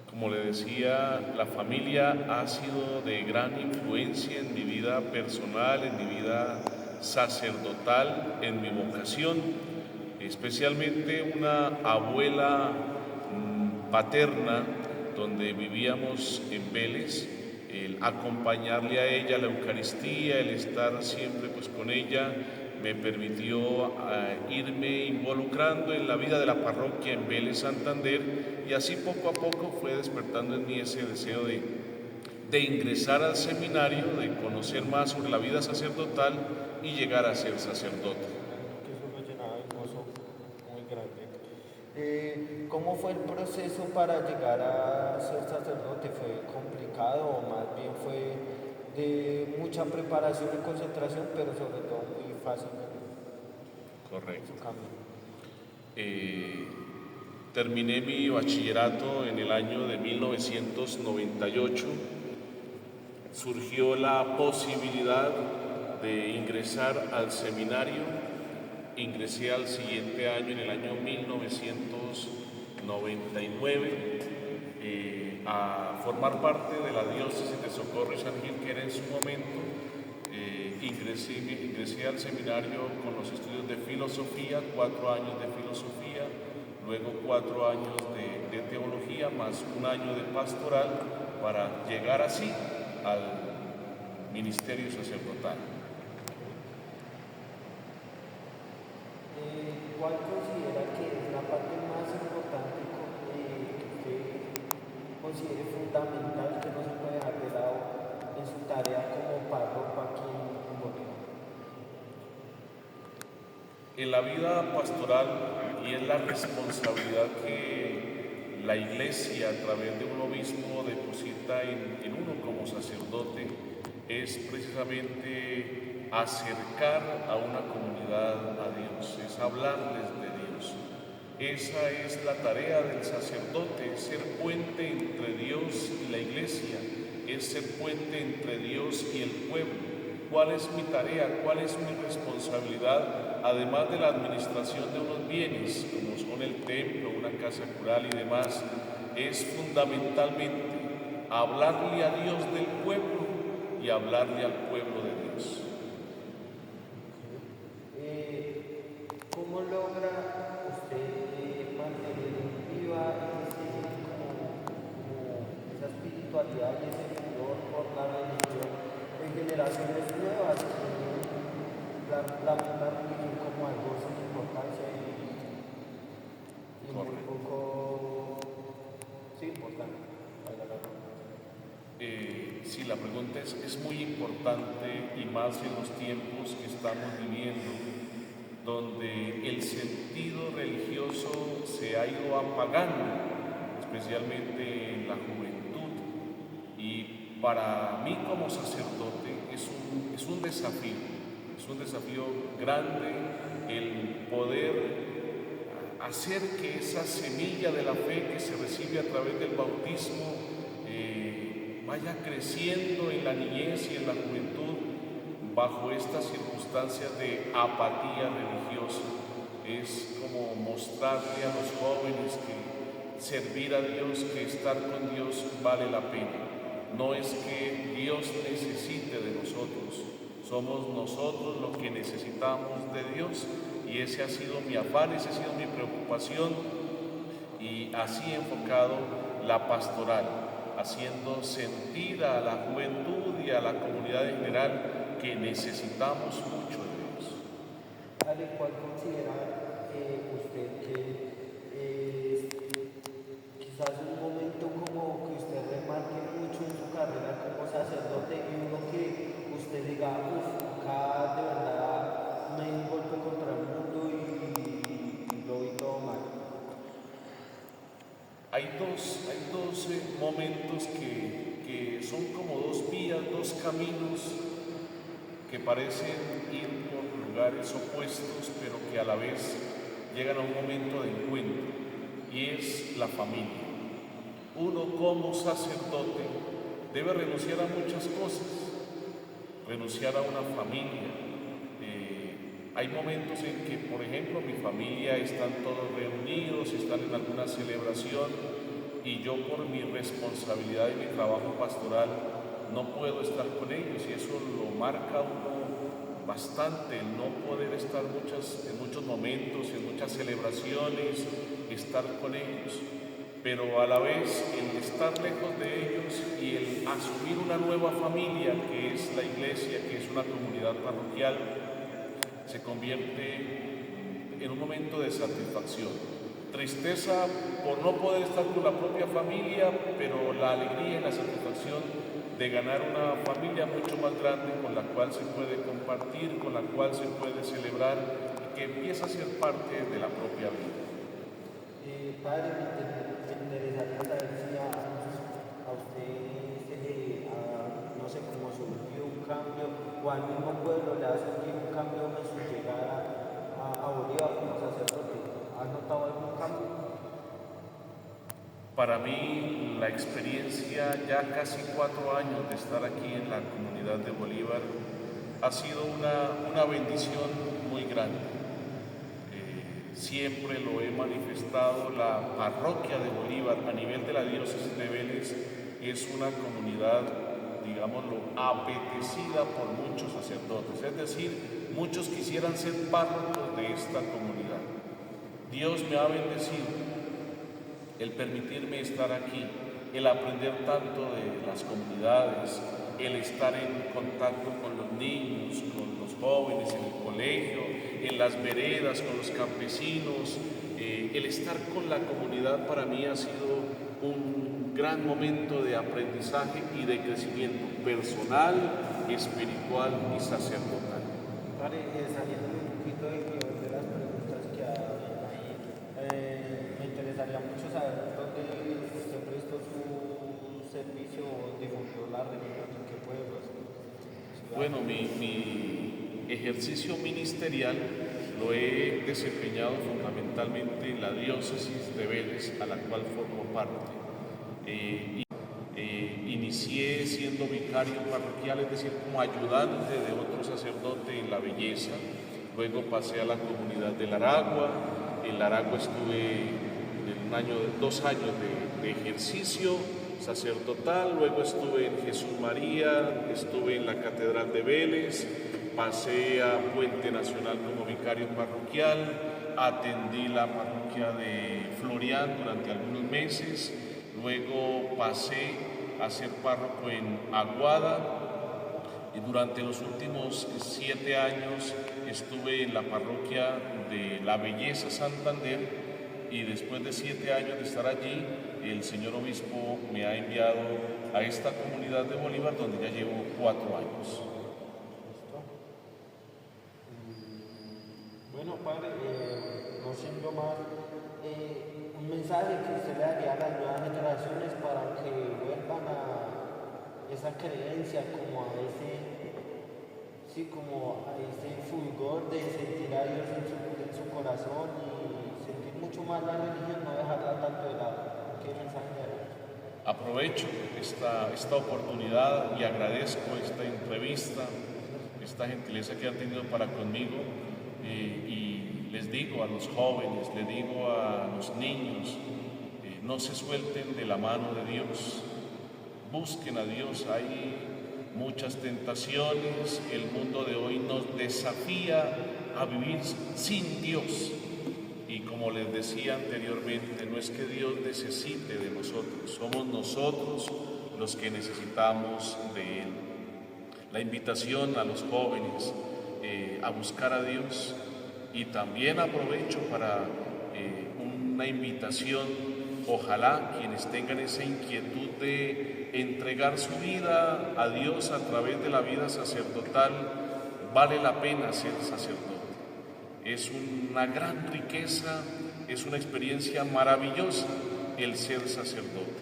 Como le decía, la familia ha sido de gran influencia en mi vida personal, en mi vida sacerdotal, en mi vocación, especialmente una abuela paterna donde vivíamos en Vélez, el acompañarle a ella a la Eucaristía, el estar siempre pues con ella, me permitió irme involucrando en la vida de la parroquia en Vélez, Santander, y así poco a poco fue despertando en mí ese deseo de ingresar al seminario, de conocer más sobre la vida sacerdotal y llegar a ser sacerdote.
Que eso lo llenaba de gozo muy grande. ¿Cómo fue el proceso para llegar a ser sacerdote? ¿Fue complicado o más bien fue de mucha preparación y concentración, pero sobre todo muy fácil?
Correcto. Terminé mi bachillerato en el año de 1998. surgió la posibilidad de ingresar al seminario. Ingresé al siguiente año, en el año 1999, a formar parte de la diócesis de Socorro y San Gil, que era en su momento. Ingresé al seminario con los estudios de filosofía, 4 años de filosofía, luego 4 años de teología, más 1 año de pastoral, para llegar así al ministerio sacerdotal.
¿Cuál considera que es la parte más importante que usted considere fundamental, que no se puede dejar de lado en su tarea como párroco aquí en Bolívar?
En la vida pastoral, y es la responsabilidad que la Iglesia a través de un obispo deposita en uno como sacerdote, es precisamente acercar a una comunidad a Dios, es hablarles de Dios. Esa es la tarea del sacerdote, ser puente entre Dios y la Iglesia, es ser puente entre Dios y el pueblo. ¿Cuál es mi tarea? ¿Cuál es mi responsabilidad? Además de la administración de unos bienes, como son el templo, una casa cural y demás, es fundamentalmente hablarle a Dios del pueblo y hablarle al pueblo de Dios.
¿Cómo logra usted mantener viva esa espiritualidad y ese furor por la religión en generaciones nuevas? La religión como algo sin importancia y muy poco importante.
Sí, la pregunta es muy importante, y más en los tiempos que estamos viviendo, donde el sentido religioso se ha ido apagando, especialmente en la juventud. Y para mí como sacerdote es un desafío grande el poder hacer que esa semilla de la fe que se recibe a través del bautismo vaya creciendo en la niñez y en la juventud bajo estas circunstancias de apatía religiosa. Es como mostrarle a los jóvenes que servir a Dios, que estar con Dios vale la pena. No es que Dios necesite de nosotros, somos nosotros los que necesitamos de Dios, y ese ha sido mi afán, esa ha sido mi preocupación, y así he enfocado la pastoral, haciendo sentir a la juventud y a la comunidad en general que necesitamos mucho de Dios.
¿Ale cuál considera usted que quizás un momento como que usted remarque mucho en su carrera como sacerdote, y uno que usted diga, acá de verdad me di un golpe contra el mundo y lo vi todo mal?
Hay dos momentos que son como 2 vías, 2 caminos que parecen ir por lugares opuestos, pero que a la vez llegan a un momento de encuentro, y es la familia. Uno como sacerdote debe renunciar a muchas cosas, renunciar a una familia. Hay momentos en que, por ejemplo, mi familia están todos reunidos, están en alguna celebración, y yo por mi responsabilidad y mi trabajo pastoral no puedo estar con ellos, y eso lo marca uno bastante, el no poder estar en muchos momentos, en muchas celebraciones, estar con ellos. Pero a la vez el estar lejos de ellos y el asumir una nueva familia, que es la iglesia, que es una comunidad parroquial, se convierte en un momento de satisfacción. Tristeza por no poder estar con la propia familia, pero la alegría y la satisfacción de ganar una familia mucho más grande, con la cual se puede compartir, con la cual se puede celebrar, y que empieza a ser parte de la propia vida.
Padre, me interesaría saber si a usted, no sé cómo surgió un cambio, o al mismo pueblo le ha surgido un cambio en su llegada a Bolívar como sacerdote. ¿Ha notado algún cambio?
Para mí, la experiencia, ya casi 4 años de estar aquí en la comunidad de Bolívar, ha sido una bendición muy grande. Siempre lo he manifestado, la parroquia de Bolívar a nivel de la diócesis de Vélez es una comunidad, digámoslo, apetecida por muchos sacerdotes, es decir, muchos quisieran ser párrocos de esta comunidad. Dios me ha bendecido el permitirme estar aquí, el aprender tanto de las comunidades, el estar en contacto con los niños, con los jóvenes en el colegio, en las veredas, con los campesinos, el estar con la comunidad para mí ha sido un gran momento de aprendizaje y de crecimiento personal, espiritual y sacerdotal.
Padre, saliendo un poquito de las preguntas que hay ahí, me interesaría mucho saber dónde usted prestó su servicio o difundió la religión, en qué pueblos.
Bueno, mi ejercicio ministerial lo he desempeñado fundamentalmente en la diócesis de Vélez, a la cual formo parte. Inicié siendo vicario parroquial, es decir, como ayudante de otro sacerdote en La Belleza. Luego pasé a la comunidad del Aragua. En el Aragua estuve 2 años de ejercicio sacerdotal. Luego estuve en Jesús María, estuve en la Catedral de Vélez, pasé a Puente Nacional como vicario parroquial, atendí la parroquia de Florián durante algunos meses. Luego pasé a ser párroco en Aguada y durante los últimos 7 años estuve en la parroquia de La Belleza, Santander, y después de 7 años de estar allí, el señor obispo me ha enviado a esta comunidad de Bolívar, donde ya llevo 4 años.
Bueno, padre, no siendo más, un mensaje que usted le daría a las nuevas generaciones para que vuelvan a esa creencia, como a ese fulgor de sentir a Dios en su corazón y sentir mucho más la religión, no dejarla tanto de lado. ¿Qué mensaje le daría?
Aprovecho esta oportunidad y agradezco esta entrevista, esta gentileza que han tenido para conmigo, y les digo a los jóvenes, les digo a los niños, no se suelten de la mano de Dios, busquen a Dios. Hay muchas tentaciones, el mundo de hoy nos desafía a vivir sin Dios. Y como les decía anteriormente, no es que Dios necesite de nosotros, somos nosotros los que necesitamos de Él. La invitación a los jóvenes a buscar a Dios, y también aprovecho para una invitación, ojalá quienes tengan esa inquietud de entregar su vida a Dios a través de la vida sacerdotal, vale la pena ser sacerdote. Es una gran riqueza, es una experiencia maravillosa el ser sacerdote.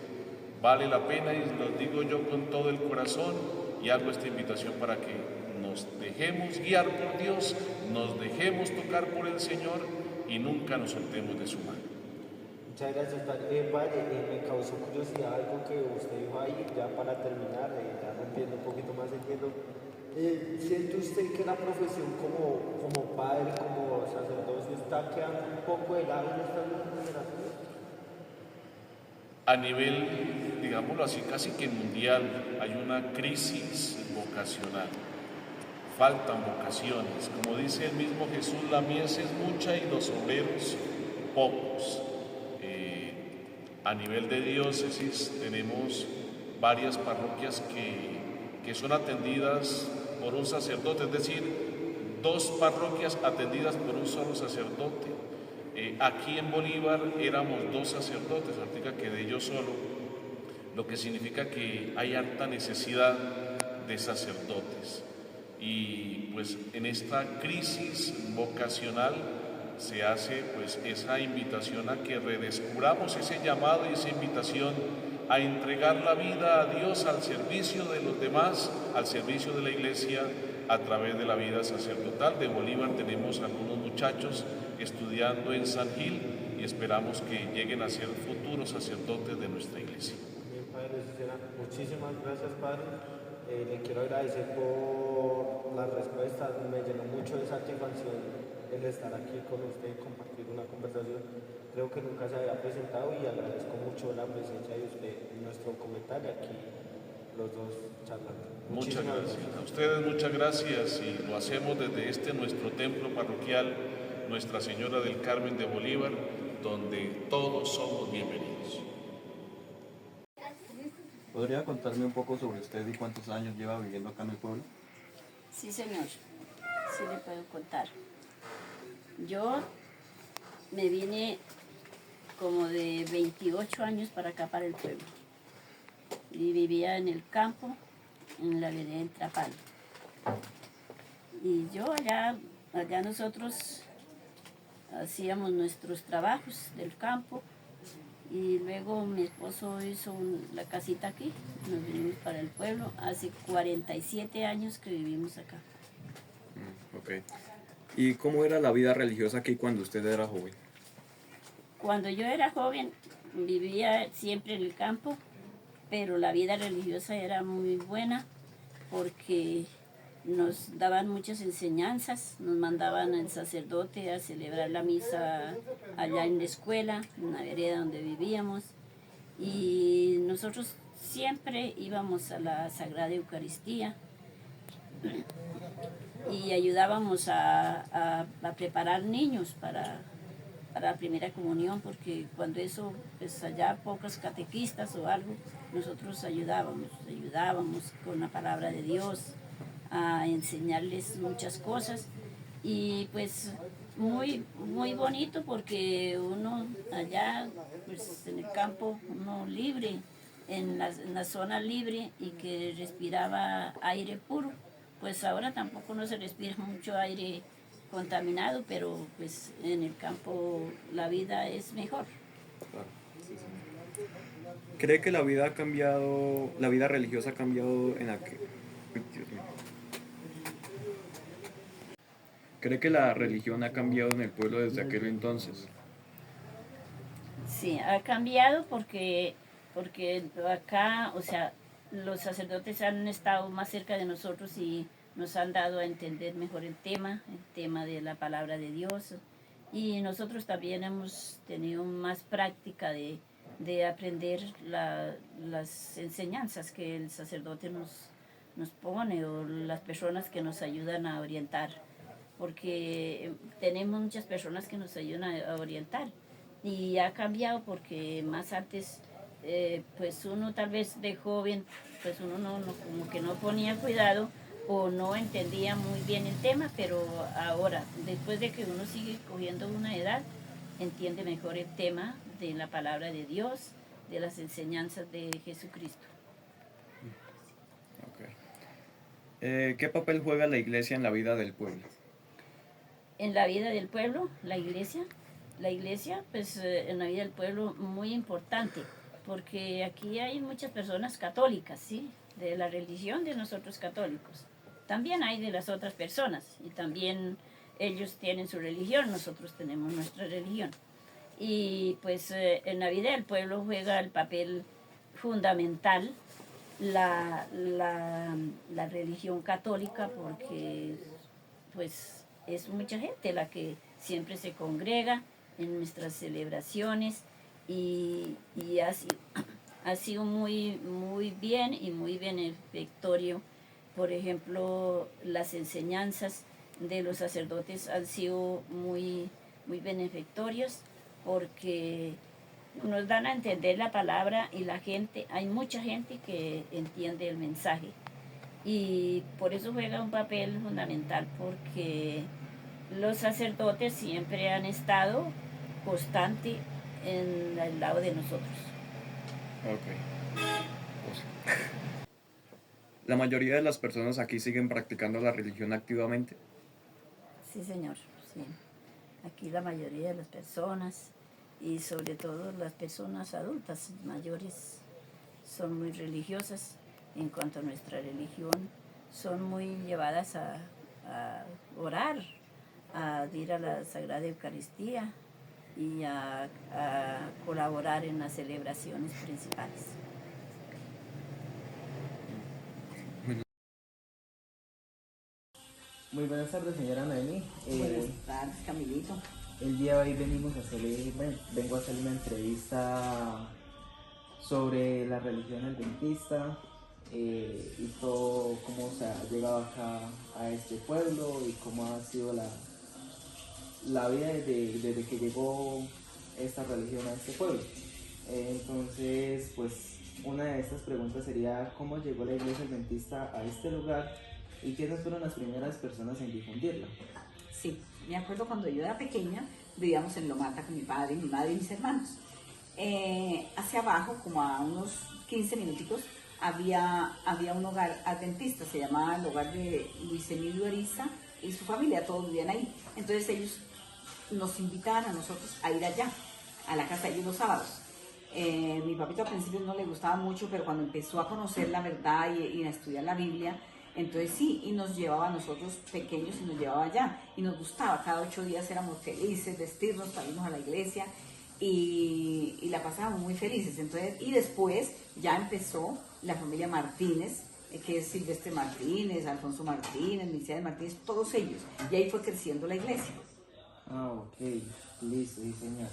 Vale la pena, y lo digo yo con todo el corazón, y hago esta invitación para que nos dejemos guiar por Dios, nos dejemos tocar por el Señor y nunca nos soltemos de su mano.
Muchas gracias, padre. Me causó curiosidad algo que usted dijo ahí, ya para terminar, ya rompiendo un poquito más el hielo. ¿Siente usted que la profesión como padre, como sacerdocio, está quedando un poco de lado en estas nuevas generaciones?
A nivel, digámoslo así, casi que mundial, hay una crisis vocacional. Faltan vocaciones. Como dice el mismo Jesús, la mies es mucha y los obreros pocos. A nivel de diócesis tenemos varias parroquias que son atendidas por un sacerdote, es decir, 2 parroquias atendidas por un solo sacerdote. Aquí en Bolívar éramos 2 sacerdotes, ahorita quedé yo solo, lo que significa que hay harta necesidad de sacerdotes. Y pues en esta crisis vocacional se hace pues esa invitación a que redescubramos ese llamado y esa invitación a entregar la vida a Dios al servicio de los demás, al servicio de la Iglesia a través de la vida sacerdotal. De Bolívar tenemos algunos muchachos estudiando en San Gil y esperamos que lleguen a ser futuros sacerdotes de nuestra iglesia.
Bien, Padre Cicera, muchísimas gracias, Padre. Le quiero agradecer por las respuestas, me llenó mucho de satisfacción el estar aquí con usted, compartir una conversación. Creo que nunca se había presentado y agradezco mucho la presencia de usted en nuestro comentario aquí, los dos charlando.
Muchas
Muchísimas
gracias. A ustedes muchas gracias y lo hacemos desde este nuestro templo parroquial, Nuestra Señora del Carmen de Bolívar, donde todos somos bienvenidos.
¿Podría contarme un poco sobre usted y cuántos años lleva viviendo acá en el pueblo?
Sí, señor. Sí le puedo contar. Yo me vine como de 28 años para acá, para el pueblo. Y vivía en el campo, en la vereda del Trapal. Y yo allá nosotros hacíamos nuestros trabajos del campo. Y luego mi esposo hizo la casita aquí, nos vinimos para el pueblo. Hace 47 años que vivimos acá.
Ok. ¿Y cómo era la vida religiosa aquí cuando usted era joven?
Cuando yo era joven vivía siempre en el campo, pero la vida religiosa era muy buena porque nos daban muchas enseñanzas, nos mandaban al sacerdote a celebrar la misa allá en la escuela, en la vereda donde vivíamos, y nosotros siempre íbamos a la Sagrada Eucaristía y ayudábamos a preparar niños para la primera comunión, porque cuando eso, pues allá pocos catequistas o algo, nosotros ayudábamos con la palabra de Dios, a enseñarles muchas cosas, y pues muy, muy bonito porque uno allá, pues en el campo, uno libre, en la zona libre, y que respiraba aire puro. Pues ahora tampoco no se respira mucho aire contaminado, pero pues en el campo la vida es mejor.
Claro, sí, sí. ¿Cree que la vida ha cambiado, la vida religiosa ha cambiado en aquel... ¿Cree que la religión ha cambiado en el pueblo desde aquel entonces?
Sí, ha cambiado porque acá, o sea, los sacerdotes han estado más cerca de nosotros y nos han dado a entender mejor el tema de la palabra de Dios. Y nosotros también hemos tenido más práctica de aprender las enseñanzas que el sacerdote nos pone, o las personas que nos ayudan a orientar. Porque tenemos muchas personas que nos ayudan a orientar, y ha cambiado porque más antes pues uno tal vez de joven, pues uno no como que no ponía cuidado o no entendía muy bien el tema, pero ahora, después de que uno sigue cogiendo una edad, entiende mejor el tema de la palabra de Dios, de las enseñanzas de Jesucristo.
Okay. ¿Qué papel juega la iglesia en la vida del pueblo?
En la vida del pueblo, la iglesia, pues en la vida del pueblo muy importante, porque aquí hay muchas personas católicas, ¿sí? De la religión de nosotros católicos. También hay de las otras personas, y también ellos tienen su religión, nosotros tenemos nuestra religión. Y pues en la vida del pueblo juega el papel fundamental la religión católica, porque pues es mucha gente la que siempre se congrega en nuestras celebraciones, y ha sido muy, muy bien y muy benefactorio. Por ejemplo, las enseñanzas de los sacerdotes han sido muy, muy benefactorias porque nos dan a entender la palabra, y hay mucha gente que entiende el mensaje. Y por eso juega un papel fundamental, porque los sacerdotes siempre han estado constante en el lado de nosotros.
Ok. ¿La mayoría de las personas aquí siguen practicando la religión activamente?
Sí, señor, sí. Aquí la mayoría de las personas, y sobre todo las personas adultas mayores, son muy religiosas en cuanto a nuestra religión. Son muy llevadas a orar, a ir a la Sagrada Eucaristía, y a colaborar en las celebraciones principales.
Muy buenas tardes, señora Noemi.
Buenas tardes, Camilito.
El día de hoy vengo a hacerle una entrevista sobre la religión adventista y todo cómo se ha llegado acá a este pueblo y cómo ha sido la vida desde que llegó esta religión a este pueblo. Entonces, pues una de estas preguntas sería ¿cómo llegó la iglesia adventista a este lugar y quiénes fueron las primeras personas en difundirla?
Sí, me acuerdo cuando yo era pequeña, vivíamos en Lomata con mi padre, mi madre y mis hermanos. Hacia abajo, como a unos 15 minuticos, había un hogar adventista, se llamaba el hogar de Luis Emilio Ariza y su familia, todos vivían ahí. Entonces ellos nos invitaban a nosotros a ir allá, a la casa de ellos los sábados. Mi papito al principio no le gustaba mucho, pero cuando empezó a conocer la verdad y a estudiar la Biblia, entonces sí, y nos llevaba a nosotros pequeños y nos llevaba allá, y nos gustaba, cada 8 días éramos felices, vestirnos para irnos a la iglesia, y la pasábamos muy felices. Entonces, y después ya empezó la familia Martínez, que es Silvestre Martínez, Alfonso Martínez, Mercedes Martínez, todos ellos, y ahí fue creciendo la iglesia.
Ah, ok, listo, sí señor.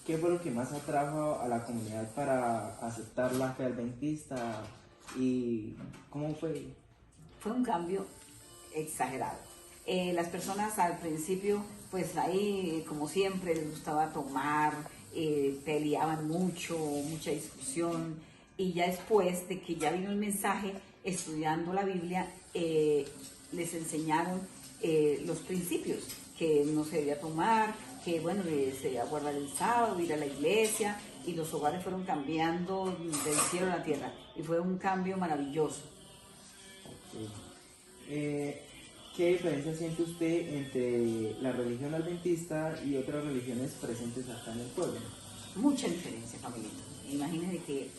¿Qué fue lo que más atrajo a la comunidad para aceptar la fe adventista y cómo fue?
Fue un cambio exagerado. Las personas al principio, pues ahí, como siempre, les gustaba tomar, peleaban mucho, mucha discusión, y ya después de que ya vino el mensaje, estudiando la Biblia, les enseñaron los principios, que no se debía tomar, que bueno, se debía guardar el sábado, ir a la iglesia, y los hogares fueron cambiando del cielo a la tierra, y fue un cambio maravilloso.
¿Qué diferencia siente usted entre la religión adventista y otras religiones presentes acá en el pueblo?
Mucha diferencia, familia. Imagínense que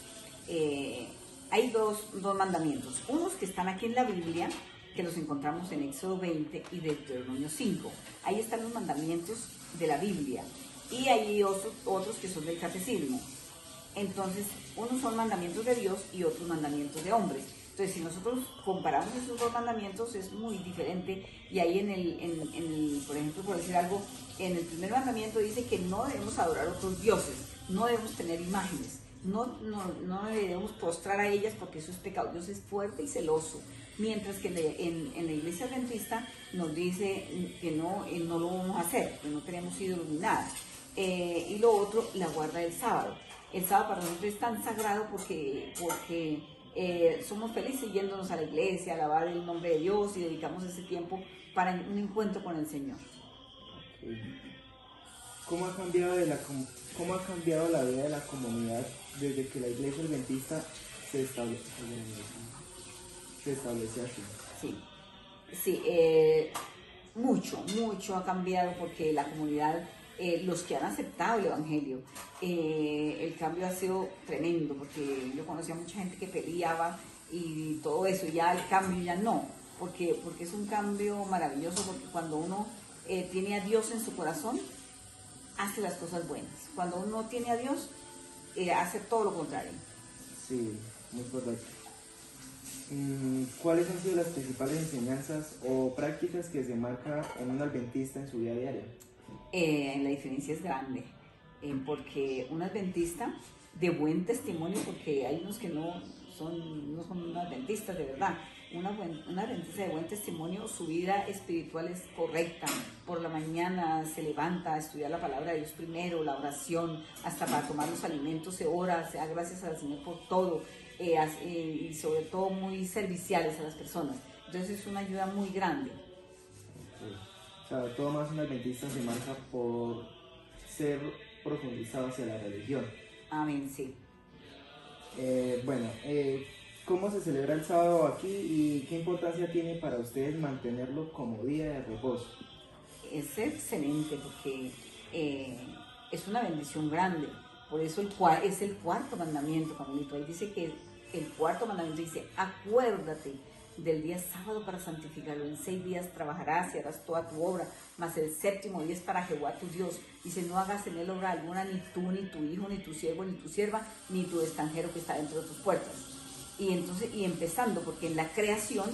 hay dos mandamientos. Unos que están aquí en la Biblia, que los encontramos en Éxodo 20 y Deuteronomio 5. Ahí están los mandamientos de la Biblia. Y hay otros que son del catecismo. Entonces, unos son mandamientos de Dios y otros mandamientos de hombres. Entonces, si nosotros comparamos esos dos mandamientos, es muy diferente. Y ahí por ejemplo, por decir algo, en el primer mandamiento dice que no debemos adorar a otros dioses, no debemos tener imágenes, no debemos postrar a ellas porque eso es pecado. Dios es fuerte y celoso. Mientras que en la iglesia adventista nos dice que no lo vamos a hacer, que no tenemos ídolos ni nada. Y lo otro, la guarda del sábado. El sábado para nosotros es tan sagrado porque somos felices yéndonos a la iglesia, a alabar el nombre de Dios y dedicamos ese tiempo para un encuentro con el Señor.
¿Cómo ha cambiado la vida de la comunidad desde que la iglesia adventista se estableció aquí?
Sí, mucho ha cambiado porque la comunidad, los que han aceptado el Evangelio, el cambio ha sido tremendo, porque yo conocí a mucha gente que peleaba y todo eso, y ya el cambio ya no, porque es un cambio maravilloso, porque cuando uno tiene a Dios en su corazón, hace las cosas buenas. Cuando uno tiene a Dios, hace todo lo contrario.
Sí, muy correcto. ¿Cuáles han sido las principales enseñanzas o prácticas que se marca en un adventista en su vida diaria?
La diferencia es grande, porque un adventista de buen testimonio, porque hay unos que no son adventistas de verdad, una adventista de buen testimonio, su vida espiritual es correcta. Por la mañana se levanta a estudiar la palabra de Dios primero, la oración, hasta para tomar los alimentos se ora, se da gracias al Señor por todo, y sobre todo muy serviciales a las personas. Entonces es una ayuda muy grande.
O sea, todo más un adventista se marca por ser profundizado hacia la religión.
Amén, sí.
¿Cómo se celebra el sábado aquí y qué importancia tiene para ustedes mantenerlo como día de reposo?
Es excelente porque es una bendición grande. Por eso es el cuarto mandamiento, Camilito. Ahí dice que el cuarto mandamiento dice, acuérdate del día sábado para santificarlo. En 6 días trabajarás y harás toda tu obra, mas el 7º día es para Jehová tu Dios. Dice, no hagas en él obra alguna, ni tú, ni tu hijo, ni tu siervo, ni tu sierva, ni tu extranjero que está dentro de tus puertas. Y entonces, y empezando, porque en la creación,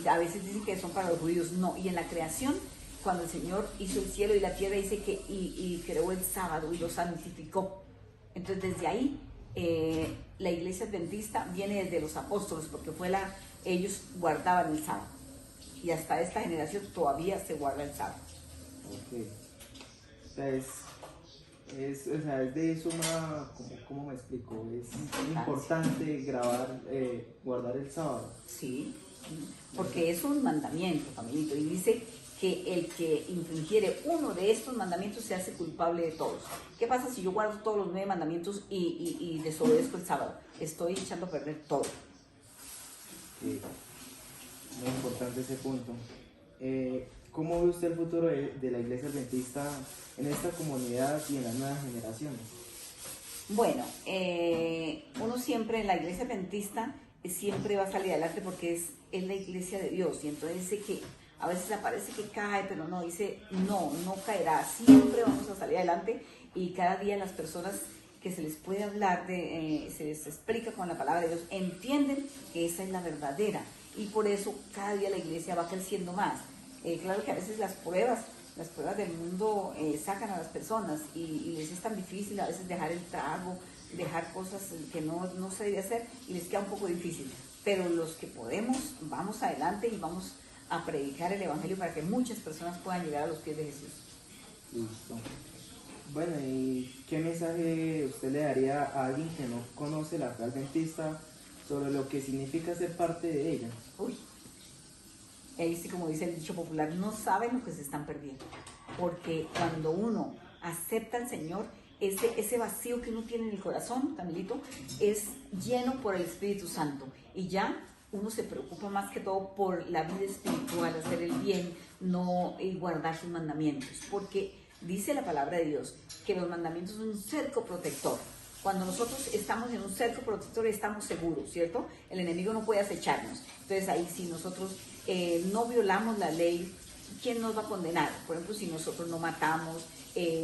a veces dicen que son para los judíos, no, y en la creación, cuando el Señor hizo el cielo y la tierra, dice que y creó el sábado y lo santificó. Entonces desde ahí la iglesia adventista viene desde los apóstoles, porque ellos guardaban el sábado, y hasta esta generación todavía se guarda el sábado.
Ok. O sea, es de suma, ¿cómo me explico? Es importante guardar el sábado.
Sí, porque es un mandamiento, familito, y dice que el que infringiere uno de estos mandamientos se hace culpable de todos. ¿Qué pasa si yo guardo todos los 9 mandamientos y desobedezco el sábado? Estoy echando a perder todo.
Sí. Muy importante ese punto. ¿Cómo ve usted el futuro de la iglesia adventista en esta comunidad y en las nuevas generaciones?
Bueno, uno siempre en la iglesia adventista siempre va a salir adelante porque es la iglesia de Dios, y entonces dice que a veces aparece que cae, pero no, dice no caerá, siempre vamos a salir adelante, y cada día las personas que se les puede hablar, se les explica con la palabra de Dios, entienden que esa es la verdadera, y por eso cada día la iglesia va creciendo más. Claro que a veces las pruebas del mundo sacan a las personas y les es tan difícil a veces dejar el trago, dejar cosas que no se debe hacer, y les queda un poco difícil, pero los que podemos, vamos adelante y vamos a predicar el evangelio para que muchas personas puedan llegar a los pies de Jesús.
Listo. Bueno, ¿y qué mensaje usted le daría a alguien que no conoce la fe adventista sobre lo que significa ser parte de ella?
Uy, ahí sí, como dice el dicho popular, no saben lo que se están perdiendo, porque cuando uno acepta al Señor, ese vacío que uno tiene en el corazón, Camilito, es lleno por el Espíritu Santo, y ya uno se preocupa más que todo por la vida espiritual, hacer el bien, y guardar sus mandamientos, porque dice la palabra de Dios que los mandamientos son un cerco protector. Cuando nosotros estamos en un cerco protector estamos seguros, ¿cierto? El enemigo no puede acecharnos. Entonces ahí si nosotros no violamos la ley, ¿quién nos va a condenar? Por ejemplo, si nosotros no matamos,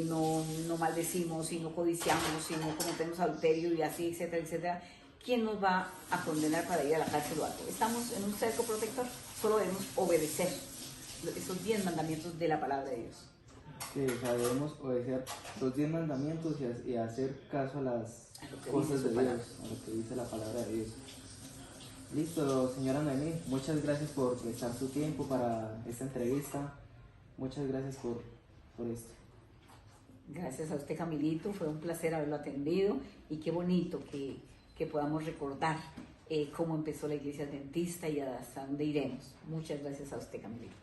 no maldecimos, si no codiciamos, si no cometemos adulterio y así, etcétera, etcétera, ¿quién nos va a condenar para ir a la cárcel o algo? Estamos en un cerco protector, solo debemos obedecer esos 10 mandamientos de la palabra de Dios.
Sí, o sea, debemos obedecer los 10 mandamientos y hacer caso a las cosas de Dios, a lo que dice la palabra de Dios. Listo, señora Noemí, muchas gracias por prestar su tiempo para esta entrevista. Muchas gracias por esto.
Gracias a usted, Camilito, fue un placer haberlo atendido, y qué bonito que podamos recordar cómo empezó la iglesia adventista y hasta dónde iremos. Muchas gracias a usted, Camilito.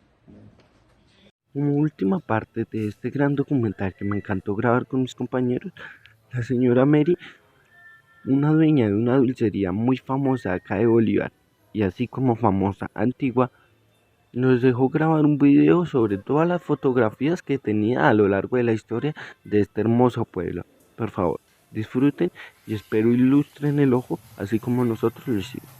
Como última parte de este gran documental que me encantó grabar con mis compañeros, la señora Mary, una dueña de una dulcería muy famosa acá de Bolívar, y así como famosa antigua, nos dejó grabar un video sobre todas las fotografías que tenía a lo largo de la historia de este hermoso pueblo. Por favor, disfruten y espero ilustren el ojo así como nosotros lo hicimos.